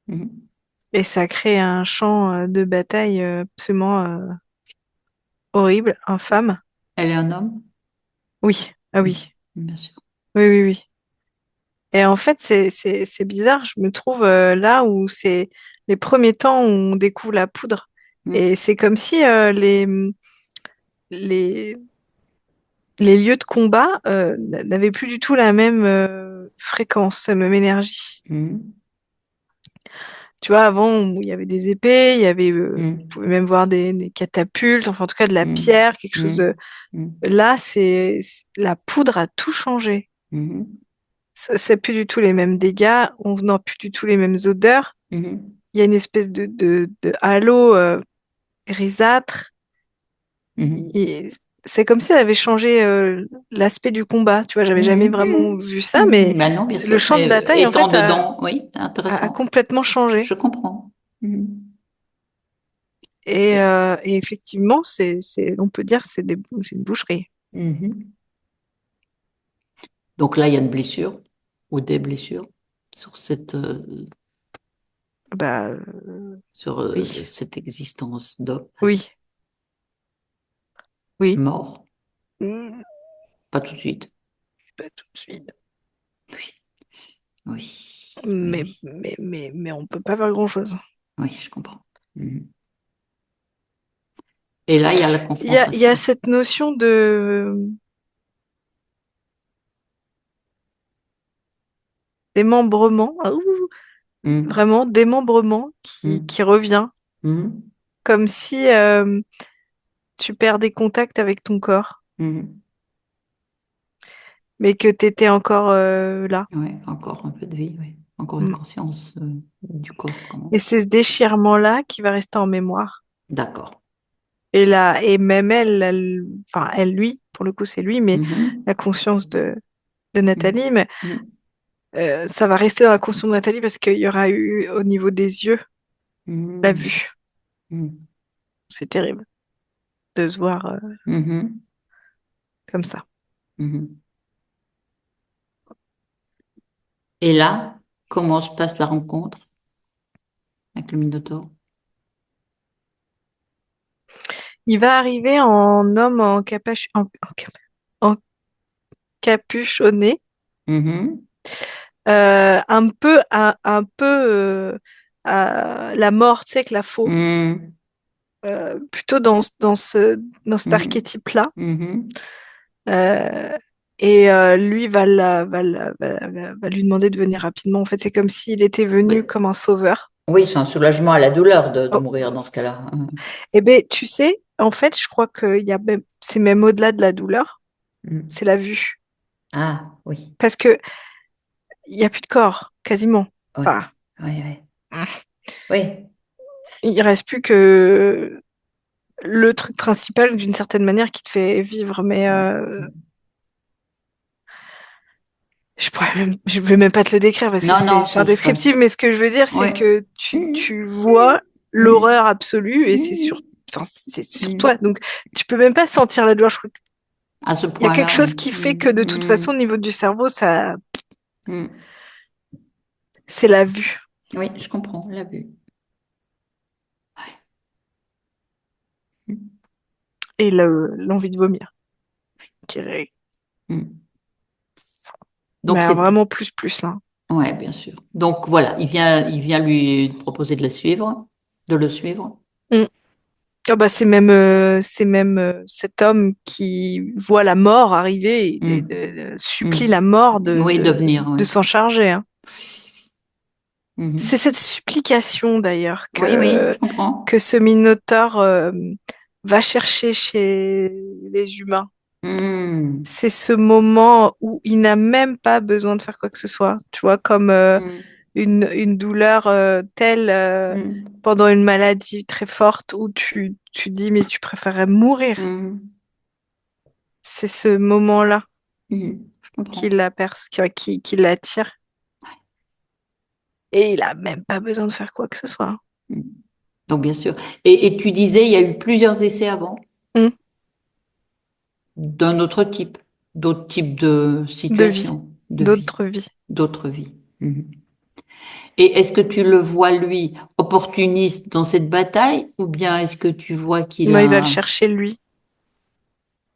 Mhm. et ça crée un champ de bataille absolument horrible, infâme. Elle est un homme? Oui, ah Mhm. oui, Bien sûr. oui, oui, oui. Et en fait, c'est bizarre. Je me trouve là où c'est les premiers temps où on découvre la poudre. Mhm. Et c'est comme si les, les lieux de combat n'avaient plus du tout la même fréquence, la même énergie. Mhm. Tu vois, avant, il y avait des épées, il y avait, tu Mhm. pouvais même voir des catapultes, enfin en tout cas de la Mhm. pierre, quelque chose de... Mhm. Mhm. Là, la poudre a tout changé. Mhm. C'est plus du tout les mêmes dégâts, on n'a plus du tout les mêmes odeurs. Mhm. Il y a une espèce de halo grisâtre. Mhm. Et c'est comme si ça avait changé l'aspect du combat. Tu vois, j'avais jamais Mhm. vraiment vu ça, mais Mhm. Ben non, bien le sûr, champ de c'est bataille, en étant fait, dedans, oui, c'est a intéressant. complètement changé. Je comprends. Mhm. Et effectivement, on peut dire que c'est une boucherie. Mhm. Donc là, il y a une blessure ou des blessures sur Bah oui, cette existence d'homme oui, oui. mort. Hmm, Pas tout de suite. pas tout de suite. Oui, oui, oui, Mais, oui. mais, mais on peut pas faire grand-chose. Oui, je comprends. Mhm. Et là, il y a la Il y a confrontation. cette notion de démembrement, ah, ouh, Mhm. vraiment démembrement qui Mhm. revient, Mhm. comme si tu perds des contacts avec ton corps, Mhm. mais que tu étais encore là. Ouais, encore un peu de vie, oui. Encore une Mm. conscience du corps, comment. Et c'est ce déchirement-là qui va rester en mémoire. D'accord. Et là, et même enfin elle, lui, pour le coup c'est lui, mais Mhm. la conscience de Mhm. Nathalie, mais Mhm. ça va rester dans la conscience de Nathalie parce qu'il y aura eu au niveau des yeux la Mhm. vue. Mhm. C'est terrible de se voir Mhm. comme ça. Mhm. Et là, comment se passe la rencontre avec le Minotaure? Il va arriver en homme en capuchonné, Mhm. un peu à la mort, tu sais, que la faux, Mhm. plutôt dans cet Mhm. archétype-là. Mhm. Euh, et lui va lui demander de venir rapidement. En fait, c'est comme s'il était venu Oui, comme un sauveur. oui, c'est un soulagement à la douleur de Oh, mourir dans ce cas-là. eh ben, tu sais, en fait, je crois c'est même au-delà de la douleur, Mhm. c'est la vue. Ah, oui, Parce que il n'y a plus de corps, quasiment. oui, Enfin, oui, oui. Oui. il reste plus que le truc principal, d'une certaine manière, qui te fait vivre. Mais je vais même pas te le décrire parce que Non, non, c'est indescriptible. Mais ce que je veux dire, c'est oui. que Mhm. tu vois Mhm. l'horreur absolue et Mhm. enfin, c'est sur toi. Mhm. Donc, tu peux même pas sentir la douleur. Je crois À ce qu'il y a quelque point-là, oui. chose qui fait que de toute façon, au niveau du cerveau, Mhm. c'est la vue Oui, je comprends, la vue. Ouais. Mhm. et l'envie de vomir. Qui est- Mhm. Mais Donc alors, c'est, vraiment plus là. ouais, bien sûr. Donc voilà, il vient lui proposer de le suivre. Mm. Ah bah, c'est même cet homme qui voit la mort arriver et Mhm. supplie la Mhm. mort Oui, de venir, de oui. s'en charger, hein. C'est Mhm. cette supplication d'ailleurs Oui, oui, je comprends. que ce Minotaure va chercher chez les humains. Mhm. C'est ce moment où il n'a même pas besoin de faire quoi que ce soit. Tu vois, comme Mhm. une douleur telle Mhm. pendant une maladie très forte où tu dis, mais tu préférerais mourir. Mhm. C'est ce moment-là Mhm. Je qui comprends. l'aperçoit, qui l'attire. Et il a même pas besoin de faire quoi que ce soit. Mhm. Donc, bien sûr. Et tu disais, il y a eu plusieurs essais avant, Hum, d'un autre type, d'autres types de De vie, situations, de vie, d'autres vies. d'autres vies. Mhm. Et est-ce que tu le vois, lui, opportuniste dans cette bataille, ou bien est-ce que tu vois qu'il Moi, il va le a... chercher lui.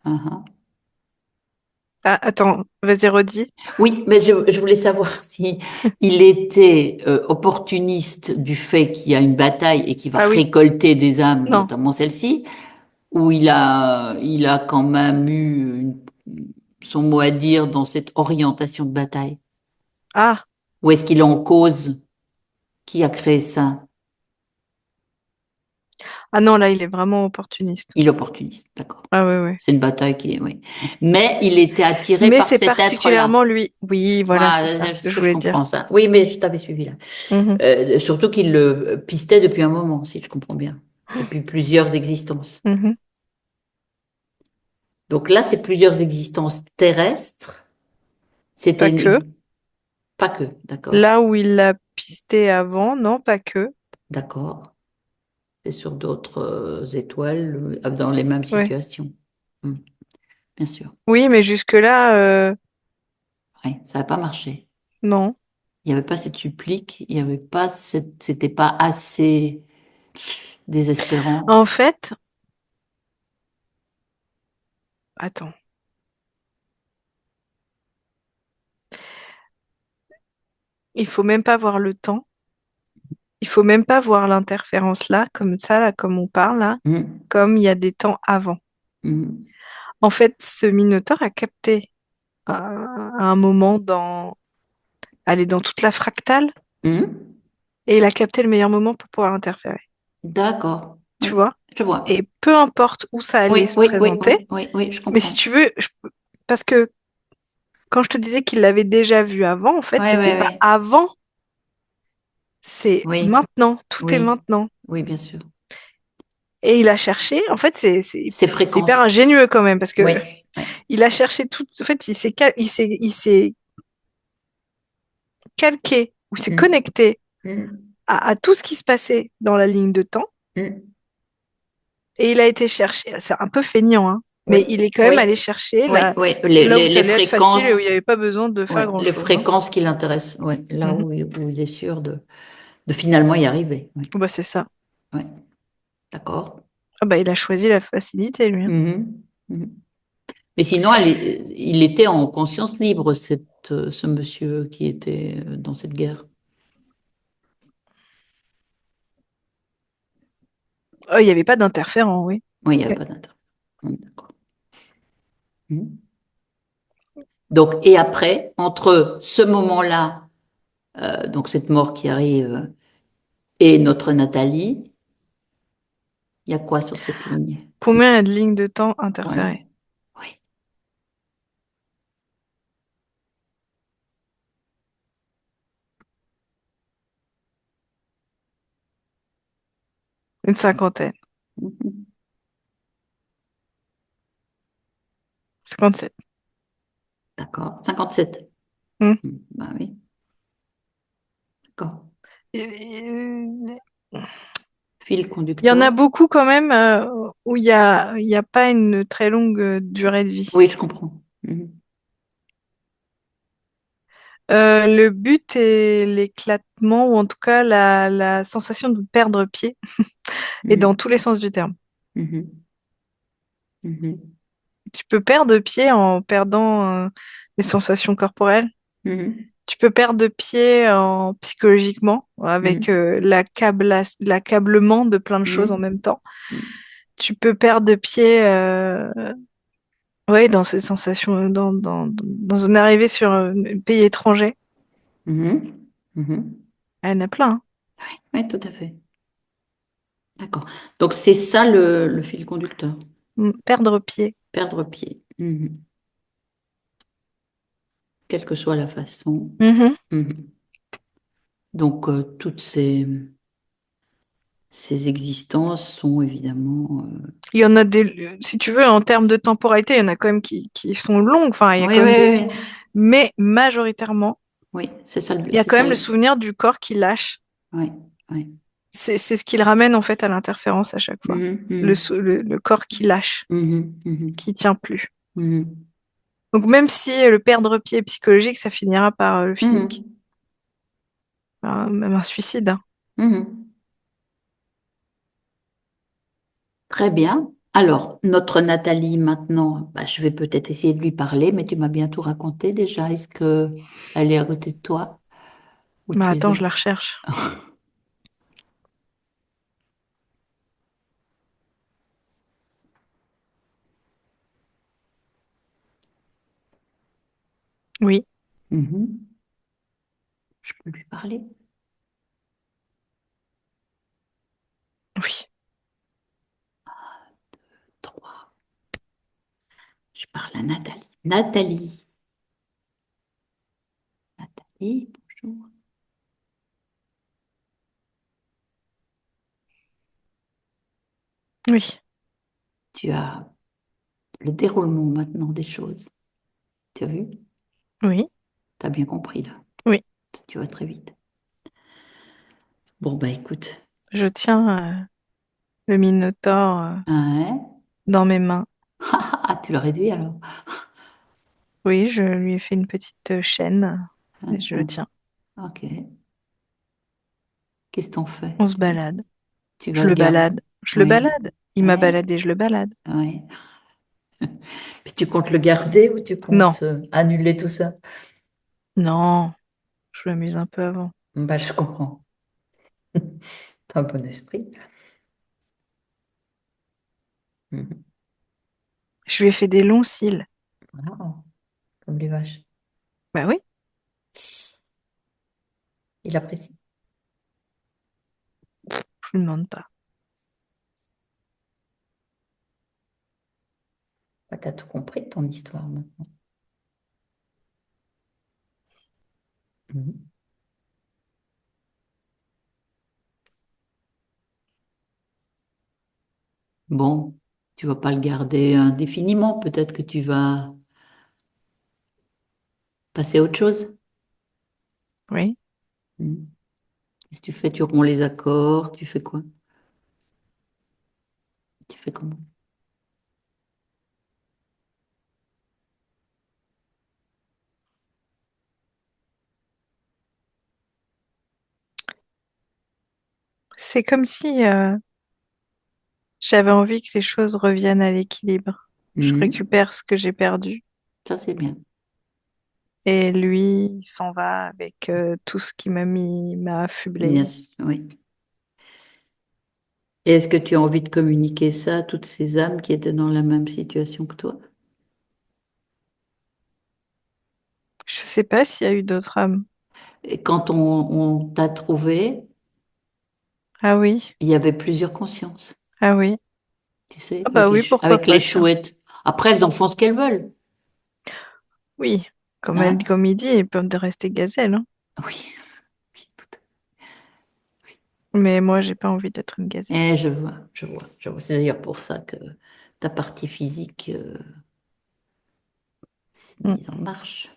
Ah, ah. Ah, attends, vas-y, redis. Oui, mais je voulais savoir si il était opportuniste du fait qu'il y a une bataille et qu'il va Ah oui, récolter des âmes, non. notamment celle-ci, ou il a quand même eu son mot à dire dans cette orientation de bataille? Ah, Ou est-ce qu'il est en cause? Qui a créé ça? ah non, là, il est vraiment opportuniste. Il est opportuniste, d'accord. Ah ouais, ouais. C'est une bataille qui est, oui. Mais il était attiré Mais par c'est cet être-là. particulièrement lui. Oui, voilà, c'est Voilà, ça c'est que ce je que je voulais dire. comprends, ça. Oui, mais je t'avais suivi là. Mhm. Surtout qu'il le pistait depuis un moment, si je comprends bien. Depuis plusieurs existences. Mhm. Donc là, c'est plusieurs existences terrestres. C'était Pas que. pas que, d'accord. Là où il l'a pisté avant, non, pas que. D'accord. C'est sur d'autres étoiles, dans les mêmes Ouais. situations. Hmm, bien sûr. Oui, mais jusque-là, Ouais, ça n'a pas marché. non. Il n'y avait pas cette supplique, il n'y avait pas c'était pas assez désespérant. En fait, attends, il faut même pas voir le temps. Il faut même pas voir l'interférence là, comme ça, là, comme on parle là, Hmm, comme il y a des temps avant. hmm, En fait, ce Minotaure a capté à un moment aller dans toute la fractale hmm. et il a capté le meilleur moment pour pouvoir interférer. D'accord. Tu Oui, vois? je vois. Et peu importe où ça allait Oui, se oui, oui, oui, présenter, oui, oui, je mais si comprends. tu veux, parce que quand je te disais qu'il l'avait déjà vu avant, en fait, Oui, c'était oui, pas oui. avant, c'est Oui, maintenant, tout est oui, maintenant. oui, bien sûr. Et il a cherché, en fait, Ces c'est hyper fréquences. ingénieux quand même, parce que Oui, oui. il a cherché tout, en fait, il s'est calqué ou s'est Hmm, connecté hmm, à tout ce qui se passait dans la ligne de temps hmm. et il a été chercher. C'est un peu feignant, hein, mais Oui, il est quand même oui, allé chercher oui, oui. là où ça Les allait être facile et où fréquences, il n'y avait pas besoin de oui, faire les grand-chose, hein. fréquences qui l'intéressent. Oui, là Mhm. où il est sûr de finalement y arriver. Oui, Bah, c'est ça. oui, d'accord. Ah bah, il a choisi la facilité, lui, hein. Mhm, mhm. Mais sinon, il était en conscience libre, ce monsieur qui était dans cette guerre. Oh, il n'y avait pas d'interférent, oui. Oui, il n'y a Ouais. pas d'intérêt. On est d'accord. Mhm. Donc, et après, entre ce moment-là, donc cette mort qui arrive, et notre Nathalie, il y a quoi sur cette ligne? Combien il y a de lignes de temps Ouais, interférées? oui, Une cinquantaine. mhm. 57. D'accord. 57. Hmm. Bah oui, d'accord. Il Fil y en a conducteur. beaucoup quand même où il y a pas une très longue durée de vie. Oui, je comprends. Mhm. Le but est l'éclatement, ou en tout cas la sensation de perdre pied, et dans Mhm. tous les sens du terme. Mhm. Mhm. Tu peux perdre pied en perdant les sensations corporelles. Mhm. Tu peux perdre pied psychologiquement, avec Mhm. l'accablement de plein de choses en Mhm. même temps. Mhm. Tu peux perdre pied ouais, dans ces sensations, dans une arrivée sur un pays étranger. Mhm. Mhm. Ah, il y en a plein, hein. Oui, tout à fait. D'accord. Donc, c'est ça le fil conducteur. Perdre pied. Perdre pied. Mhm. Quelle que soit la façon. Mhm. Mhm. Donc, toutes ces existences sont évidemment. Il y en a si tu veux, en termes de temporalité, il y en a quand même qui sont longues. Enfin, il y a Oui, quand oui, même des. oui, oui. Mais majoritairement, Oui, c'est ça il y a c'est quand ça même le souvenir du corps qui lâche. Oui, oui. C'est ce qui le ramène en fait à l'interférence à chaque fois. Mhm, Le, mhm, le corps qui lâche, mhm, mhm, qui tient plus. mhm, Donc même si le perdre pied est psychologique, ça finira par le physique. mhm, Même un suicide, hein. mhm. Très bien. Alors, notre Nathalie, maintenant, bah, je vais peut-être essayer de lui parler, mais tu m'as bien tout raconté déjà. Est-ce que elle est à côté de toi ou Mais tu es attends, je la recherche. Oui, Mhm. Je peux lui parler? oui, Trois. Je parle à Nathalie. Nathalie. Nathalie, bonjour. oui, Tu as le déroulement maintenant des choses. Tu as vu? oui, Tu as bien compris là. oui. Tu vas très vite. Bon, bah écoute. Je tiens le Minotaure Hein? dans mes mains. Ah, tu l'as réduit alors? Oui, je lui ai fait une petite chaîne et Hein, je le hein. tiens. Ok. Qu'est-ce qu'on fait? On se balade. Tu vas Je le le garder? balade. Je le Oui, balade. Il m'a oui, baladé, je le balade. oui. Puis tu comptes le garder ou tu Non, comptes annuler tout ça? non, je m'amuse un peu avant. Bah, je comprends. T'as un bon esprit. Mhm. Je lui ai fait des longs cils. Ah, comme les vaches. Bah oui, Il apprécie. je lui demande pas. Bah, t'as tout compris de ton histoire maintenant. Mhm. Bon, tu vas pas le garder indéfiniment. Peut-être que tu vas passer à autre chose. Oui. Mhm. Qu'est-ce que tu fais? Tu romps les accords. Tu fais quoi? Tu fais comment? C'est comme si j'avais envie que les choses reviennent à l'équilibre. Je Mhm. récupère ce que j'ai perdu Ça, c'est bien. et lui, il s'en va avec tout ce qui m'a Bien affublé. sûr, oui. Et est-ce que tu as envie de communiquer ça à toutes ces âmes qui étaient dans la même situation que toi? Je sais pas s'il y a eu d'autres âmes. Et quand on t'a trouvé, Ah oui, il y avait plusieurs consciences, ah oui. tu sais, Ah bah oui, pourquoi avec les pas, tiens. chouettes. Après, elles en font ce qu'elles veulent. Oui, Hein? comme il dit, ils peuvent rester gazelles, hein. Oui, oui, tout à Mais moi, j'ai pas envie d'être une gazelle. fait. Je vois, je vois, je vois. C'est d'ailleurs pour ça que ta partie physique s'est Mm. mise en marche.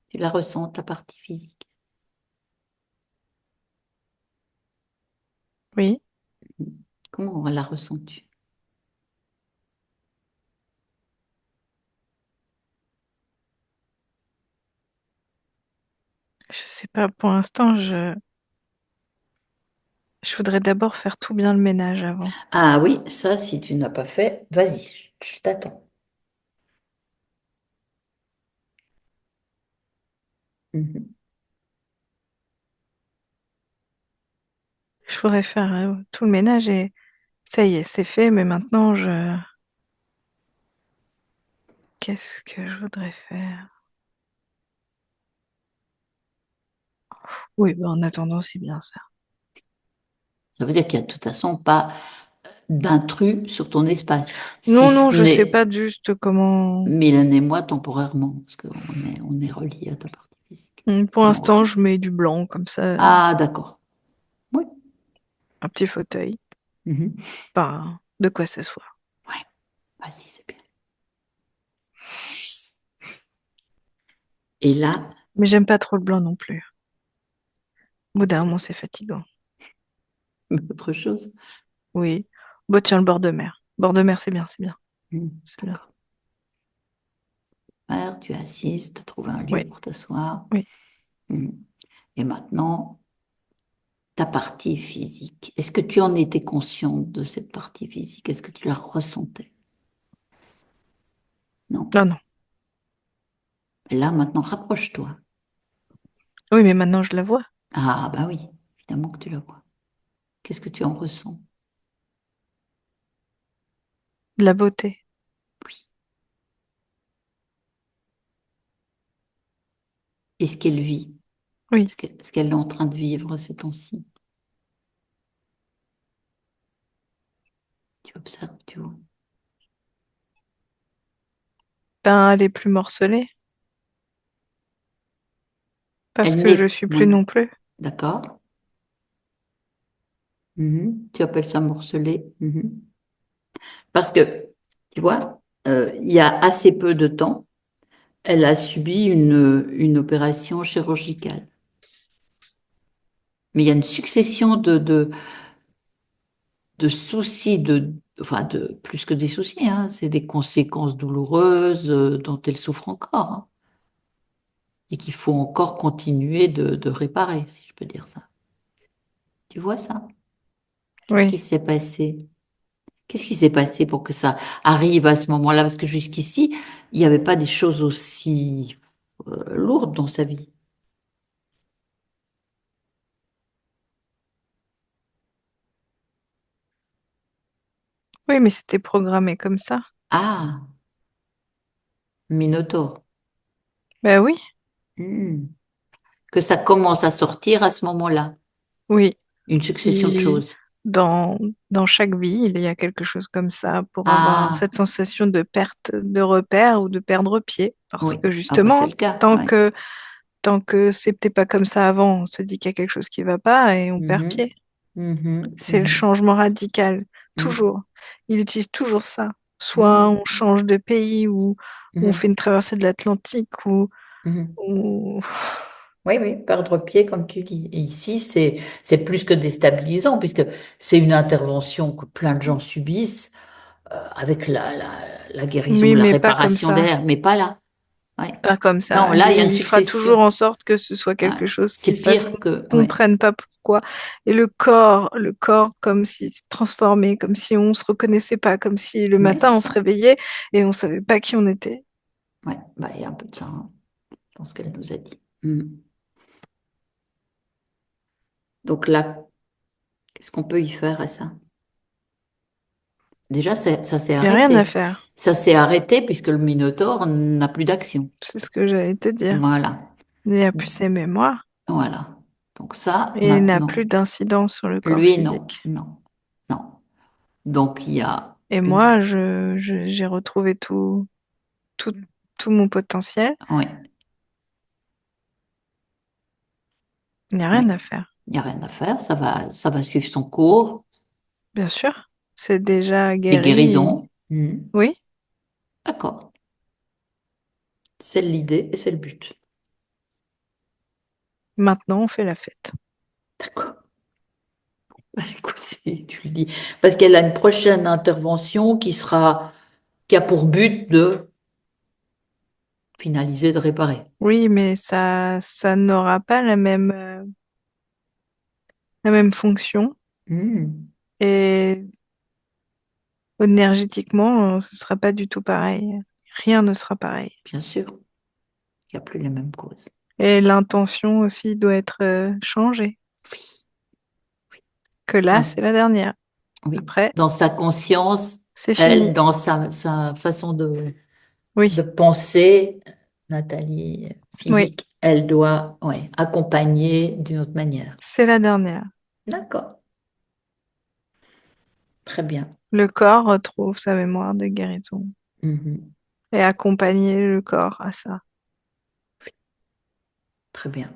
Tu la ressens, ta partie physique. Oui, Comment la ressens-tu? je sais pas, pour l'instant, je voudrais d'abord faire tout bien le ménage avant. Ah oui, ça, si tu n'as pas fait, vas-y, je t'attends. Mhm. Je voudrais faire tout le ménage et ça y est, c'est fait, mais maintenant, qu'est-ce que je voudrais faire? Oui, bah, en attendant, c'est bien ça. Ça veut dire qu'il n'y a de toute façon pas d'intrus sur ton espace. Si Non, non, ce je sais n'est pas juste comment. Mylène et moi temporairement, parce on est reliés à ta partie physique. Pour Et on l'instant, refait. je mets du blanc comme ça, Ah, d'accord. Oui. un petit fauteuil, Mhm. pas de quoi s'asseoir. Ouais, vas-y, c'est bien. Et là, Mais j'aime pas trop le blanc non plus. Au bout d'un moment, c'est fatigant. autre chose. Oui. Bon, tiens, le bord de mer. Bord de mer, c'est bien, c'est bien. C'est bien. D'accord. Super, tu es assise, tu as trouvé un lieu Oui, pour t'asseoir. oui. Mhm. Et maintenant, ta partie physique. Est-ce que tu en étais consciente de cette partie physique? Est-ce que tu la ressentais? Non. Non, non. Et là, maintenant, rapproche-toi. Oui, mais maintenant, je la vois. Ah, bah oui, évidemment que tu la vois. Qu'est-ce que tu en ressens? De la beauté. Oui. Est-ce qu'elle vit? Oui. Est-ce qu'elle est en train de vivre ces temps-ci? Tu observes, tu vois. Ben, elle est plus morcelée. Parce Elle que je n'est... suis plus Ouais, non plus. d'accord. Mhm. Tu appelles ça morcelé. Mhm. Parce que, tu vois, il y a assez peu de temps, elle a subi une opération chirurgicale. Mais il y a une succession de soucis, enfin, plus que des soucis, hein, c'est des conséquences douloureuses dont elle souffre encore, hein, et qu'il faut encore continuer de réparer, si je peux dire ça. Tu vois ça? Qu'est-ce qui Oui. s'est passé? Qu'est-ce qui s'est passé pour que ça arrive à ce moment-là? Parce que jusqu'ici, il n'y avait pas des choses aussi lourdes dans sa vie. Oui, mais c'était programmé comme ça. Ah, Minotaure. Ben oui. Hmm. Que ça commence à sortir à ce moment-là. Oui. Une succession de Il- choses. Dans, dans chaque vie, il y a quelque chose comme ça pour avoir Ah, cette sensation de perte de repère ou de perdre pied. Parce oui. que Ah bah c'est justement, le cas. tant Ouais. que, tant que c'était pas comme ça avant, on se dit qu'il y a quelque chose qui va pas et on perd Mhm. pied. Mhm. C'est le Mhm. changement radical. Mhm. Toujours. Il utilise toujours ça. Soit Mhm. on change de pays ou on fait Mhm. une traversée de l'Atlantique Mhm. ou... Oui, oui, perdre pied, comme tu dis. Et ici, c'est plus que déstabilisant, puisque c'est une intervention que plein de gens subissent avec la guérison, Oui, la mais pas comme réparation ça. derrière, mais pas là. Ouais. Pas comme Non, ça. là, il y a une Lui, il fera toujours succession. en sorte que ce soit Ouais. quelque chose C'est qui fasse pire qu'on que. Ouais. comprenne pas pourquoi. Et le corps comme s'il se transformait, comme si on se reconnaissait pas, comme si le Ouais, matin c'est on se ça. réveillait et on savait pas qui on était. Ouais, bah, il y a un peu de ça hein, dans ce qu'elle nous a dit. Mm. Donc là, qu'est-ce qu'on peut y faire à ça? Déjà, ça s'est Il n'y a rien à arrêté. faire. Ça s'est arrêté puisque le Minotaure n'a plus d'action. C'est ce que j'allais te dire. Voilà. Il n'y a plus ses mémoires Voilà. Donc ça, et il n'a plus maintenant, d'incidence sur le corps lui, non, physique. non, non. Donc il y a Et une... moi, j'ai retrouvé tout, tout mon potentiel. Oui, Il n'y a oui. rien à faire. Il n'y a rien à faire. Ça va suivre son cours. Bien sûr. C'est déjà Et guéri. guérison. Mhm. Oui. D'accord. C'est l'idée et c'est le but. Maintenant, on fait la fête. D'accord. Bah, écoute, si tu le dis. Parce qu'elle a une prochaine intervention qui a pour but de finaliser, de réparer. Oui, mais ça n'aura pas la même fonction. Mhm. Et énergétiquement, ce sera pas du tout pareil. Rien ne sera pareil. Bien sûr, il n'y a plus les mêmes causes. Et l'intention aussi doit être changée. Que là, Dans, c'est la dernière. oui. Après, Dans sa conscience, c'est elle, fini. dans sa façon de Oui, penser, Nathalie, oui, physique, elle doit ouais, accompagner d'une autre manière. c'est la dernière. D'accord. Très bien. Le corps retrouve sa mémoire de guérison Mhm. et accompagner le corps à ça. Très bien.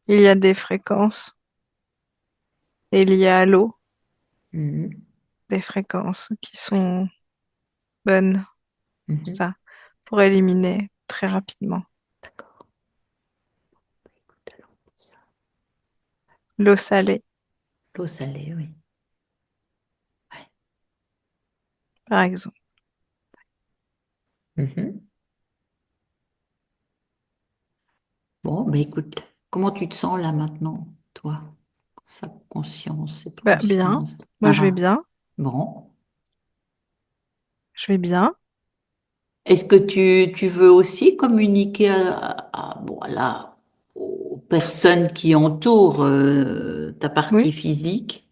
Il y a des fréquences et il y a à l'eau Mhm. des fréquences qui sont bonnes pour Mhm. ça, pour éliminer très rapidement. D'accord. Écoute, alors, ça. L'eau salée, L'eau salée, oui. Ouais. par exemple. Mhm. Bon, ben écoute, comment tu te sens là maintenant, toi? Sa conscience, cette Bah, bien. conscience. Moi, Ah je vais ah. bien. Bon. Je vais bien. Est-ce que tu veux aussi communiquer voilà, aux personnes qui entourent ta partie Oui, physique?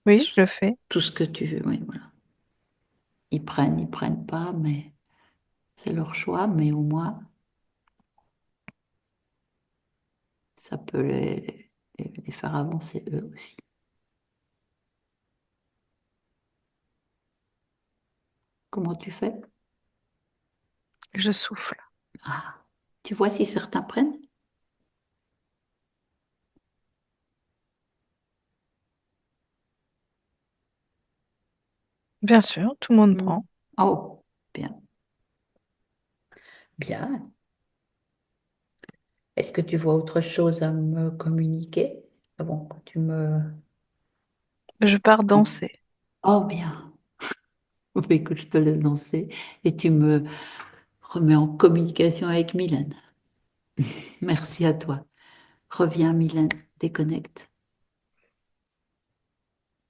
oui, je le fais. Tout ce que tu veux, oui, voilà. Ils prennent pas, mais c'est leur choix, mais au moins, ça peut les faire avancer eux aussi. Comment tu fais? Je souffle. Ah, tu vois si certains prennent? Bien sûr, tout le monde Hmm. prend. Oh, bien, bien. Est-ce que tu vois autre chose à me communiquer avant que tu me... Je pars danser. Oh, bien. Écoute, je te laisse danser et tu me remets en communication avec Mylène. Merci à toi. Reviens, Mylène, déconnecte.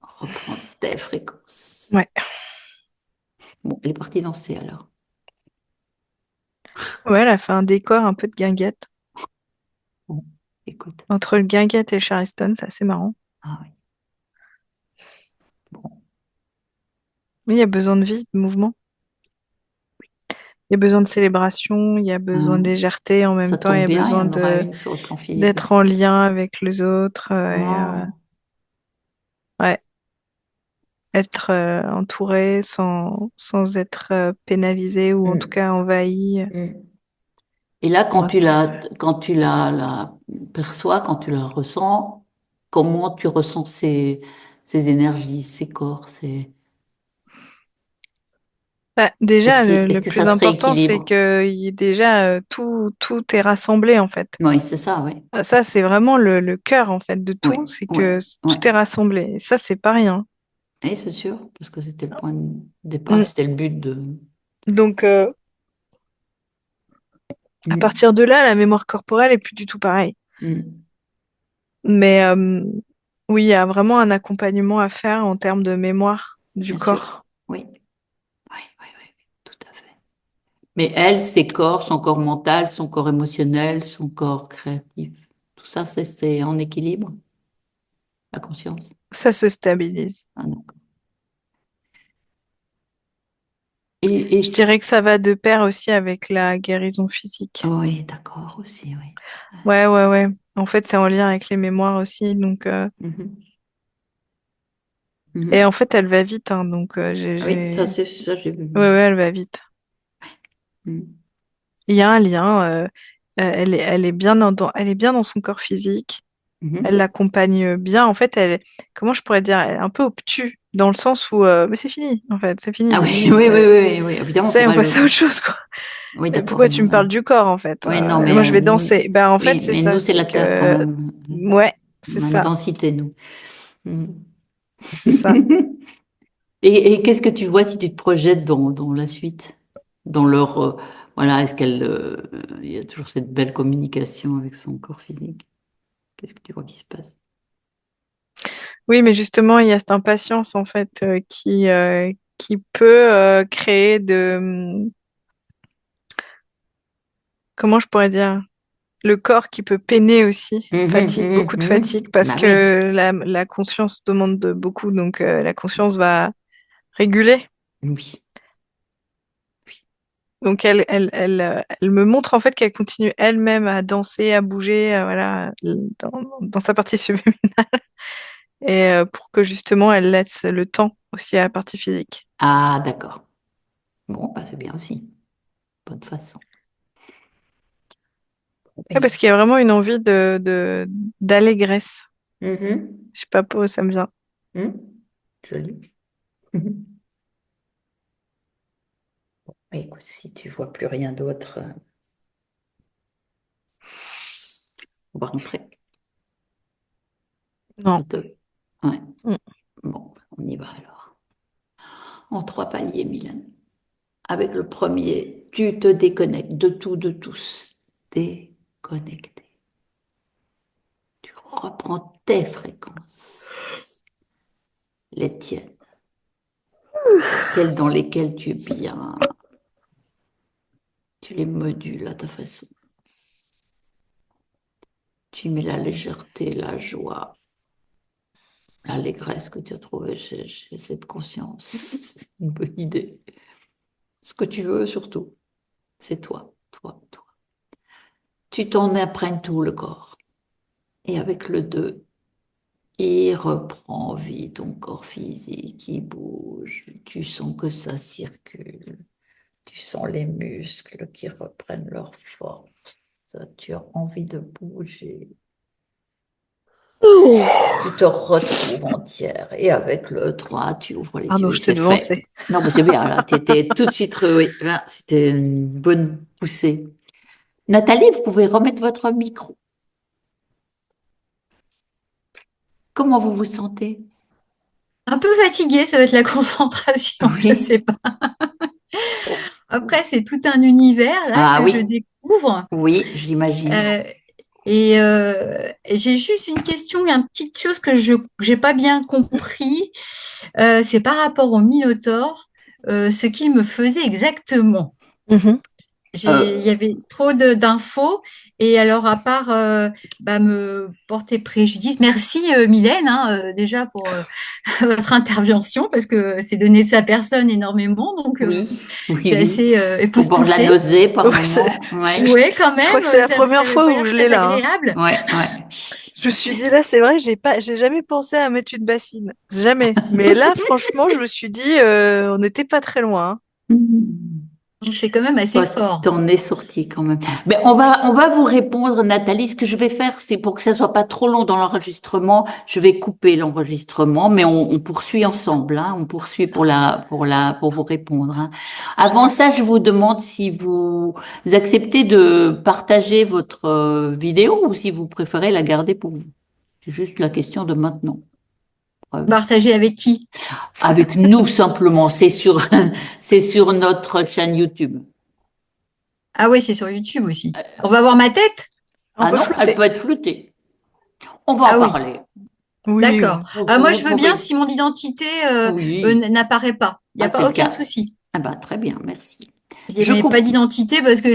Reprends tes fréquences. Ouais. Bon, elle est partie danser alors. Ouais, elle a fait un décor un peu de guinguette. Bon, écoute. Entre le guinguette et le Charleston, c'est assez marrant. Ah oui, bon. Mais il y a besoin de vie, de mouvement. Il y a besoin de célébration, il y a besoin de Hein, légèreté en ça même temps, il y tombe a bien, il y besoin en aura de une sur le plan physique d'être aussi. en lien avec les autres Oh. ouais, être entouré sans être pénalisé ou en tout Mm, cas envahi. mm. Et là, Bon, quand tu la perçois, quand tu la ressens, comment tu ressens ces énergies, ces corps, bah, déjà, est-ce le que ça plus se important, c'est rééquilibre? que déjà tout est rassemblé en fait. Oui, c'est ça, oui. Ça, c'est vraiment le cœur en fait de Oui, tout, c'est oui, que oui. tout est rassemblé. Et ça, c'est pas rien. Et c'est sûr, parce que c'était le point de départ, Mm. c'était le but de... Donc, à Mm, partir de là, la mémoire corporelle est plus du tout pareille. mm. Mais oui, il y a vraiment un accompagnement à faire en termes de mémoire du Bien sûr, corps. oui, oui, oui, oui, oui, tout à fait. Mais elle, ses corps, son corps mental, son corps émotionnel, son corps créatif, tout ça, c'est en équilibre, la conscience. Ça se stabilise. Ah, d'accord. Et Je dirais que ça va de pair aussi avec la guérison physique. oui, d'accord aussi, oui. Ouais, ouais, ouais. En fait, c'est en lien avec les mémoires aussi. Donc, Mhm, et en mhm. fait, elle va vite. Hein, donc, Ah oui, ça, j'ai vu. ouais, ouais, elle va vite. Mhm, Il y a un lien. Elle est bien elle est bien dans son corps physique. Elle mhm. l'accompagne bien. En fait, comment je pourrais dire, elle est un peu obtus dans le sens où, mais c'est fini. En fait, c'est Ah fini, c'est oui, fini. oui, oui, oui, oui, oui, évidemment Ça y est, pour on elle. passe à autre chose, quoi. Oui, Mais d'accord. pourquoi tu me parles du corps, en fait? Oui, non, Moi, mais je vais nous, danser. Ben, en fait, oui, c'est mais nous, ça. c'est C'est la Terre quand que, même. ouais, c'est On a une ça. densité, nous. Mhm. C'est ça. Et qu'est-ce que tu vois si tu te projettes dans la suite? Dans leur, voilà, il y a toujours cette belle communication avec son corps physique. Qu'est-ce que tu vois qui se passe? Oui, mais justement, il y a cette impatience, en fait, qui peut créer comment je pourrais dire? Le corps qui peut peiner aussi, Mhm, fatigue, mhm, beaucoup de mhm. fatigue, parce Bah oui, que la conscience demande beaucoup, donc la conscience va réguler. oui, oui. Donc elle me montre en fait qu'elle continue elle-même à danser, à bouger, voilà, dans sa partie sublime. et pour que justement elle laisse le temps aussi à la partie physique. Ah, d'accord. Bon, bah, c'est bien aussi. Bonne façon. Bon, bah, Ouais, parce qu'il y a vraiment une envie d'allégresse. Mhm. Je sais pas pourquoi ça me vient. Joli. Bah, écoute, si tu vois plus rien d'autre, on va rentrer. Non. Ça te... Ouais. Mm. Bon, on y va alors. En 3 paliers, Milan. Avec le premier, tu te déconnectes de tout, de tous. Déconnecté. Tu reprends tes fréquences, les tiennes, celles dans lesquelles tu es bien. Tu les modules à ta façon. Tu mets la légèreté, la joie, l'allégresse que tu as trouvée chez cette conscience. C'est une bonne idée. Ce que tu veux surtout, c'est toi, toi, toi. Tu t'en imprègnes tout le corps. Et avec le 2, il reprend vie, ton corps physique, il bouge. Tu sens que ça circule. Tu sens les muscles qui reprennent leur force. Tu as envie de bouger. Tu te retrouves entière. Et avec le 3, tu ouvres les Pardon, yeux et je t'ai c'est fait. devancé. Non, mais c'est bien, là. Tu étais tout de suite. Oui, là, c'était une bonne poussée. Nathalie, vous pouvez remettre votre micro. Comment vous vous sentez? Un peu fatiguée, ça va être la concentration, je sais Oui. pas. Après, c'est tout un univers là Ah que je oui, découvre. oui, j'imagine. Euh, et j'ai juste une question, une petite chose que je n'ai pas bien compris. C'est par rapport au Minotaure, ce qu'il me faisait exactement. Mhm. Il y avait trop d'infos et alors à part me porter préjudice, merci Mylène déjà pour votre intervention parce que c'est donné de sa personne énormément donc Oui, je oui, suis oui. assez Au bord de la époustouflée. nausée par Ouais, moment. Ouais, Ouais, quand je crois même, que c'est la ça première n'avait pas fois où l'air je l'ai très là, hein. agréable. ouais, ouais. Je me suis dit là, c'est vrai, j'ai jamais pensé à mettre une bassine. Jamais. Mais là, franchement, je me suis dit, on n'était pas très loin, Donc c'est quand même assez Oh, tu fort. t'en es sorti quand même. Mais on va vous répondre, Nathalie. Ce que je vais faire, c'est pour que ça soit pas trop long dans l'enregistrement, je vais couper l'enregistrement, mais on poursuit ensemble, hein. On poursuit pour vous répondre, hein. Avant ça, je vous demande si vous acceptez de partager votre vidéo ou si vous préférez la garder pour vous. C'est juste la question de maintenant. Partager avec qui? Avec nous simplement, c'est sur notre chaîne YouTube. Ah oui, c'est sur YouTube aussi. On va voir ma tête? hein. On Ah peut non, elle flotter. peut être floutée. On va en Ah oui. parler. Oui, D'accord. oui. Moi, Vous je veux bien pouvez. si mon identité Oui. n'apparaît pas. Il n'y Ah, a c'est pas le aucun cas. souci. Ah bah, très bien, merci. Je Je n'ai pas coupe. d'identité parce que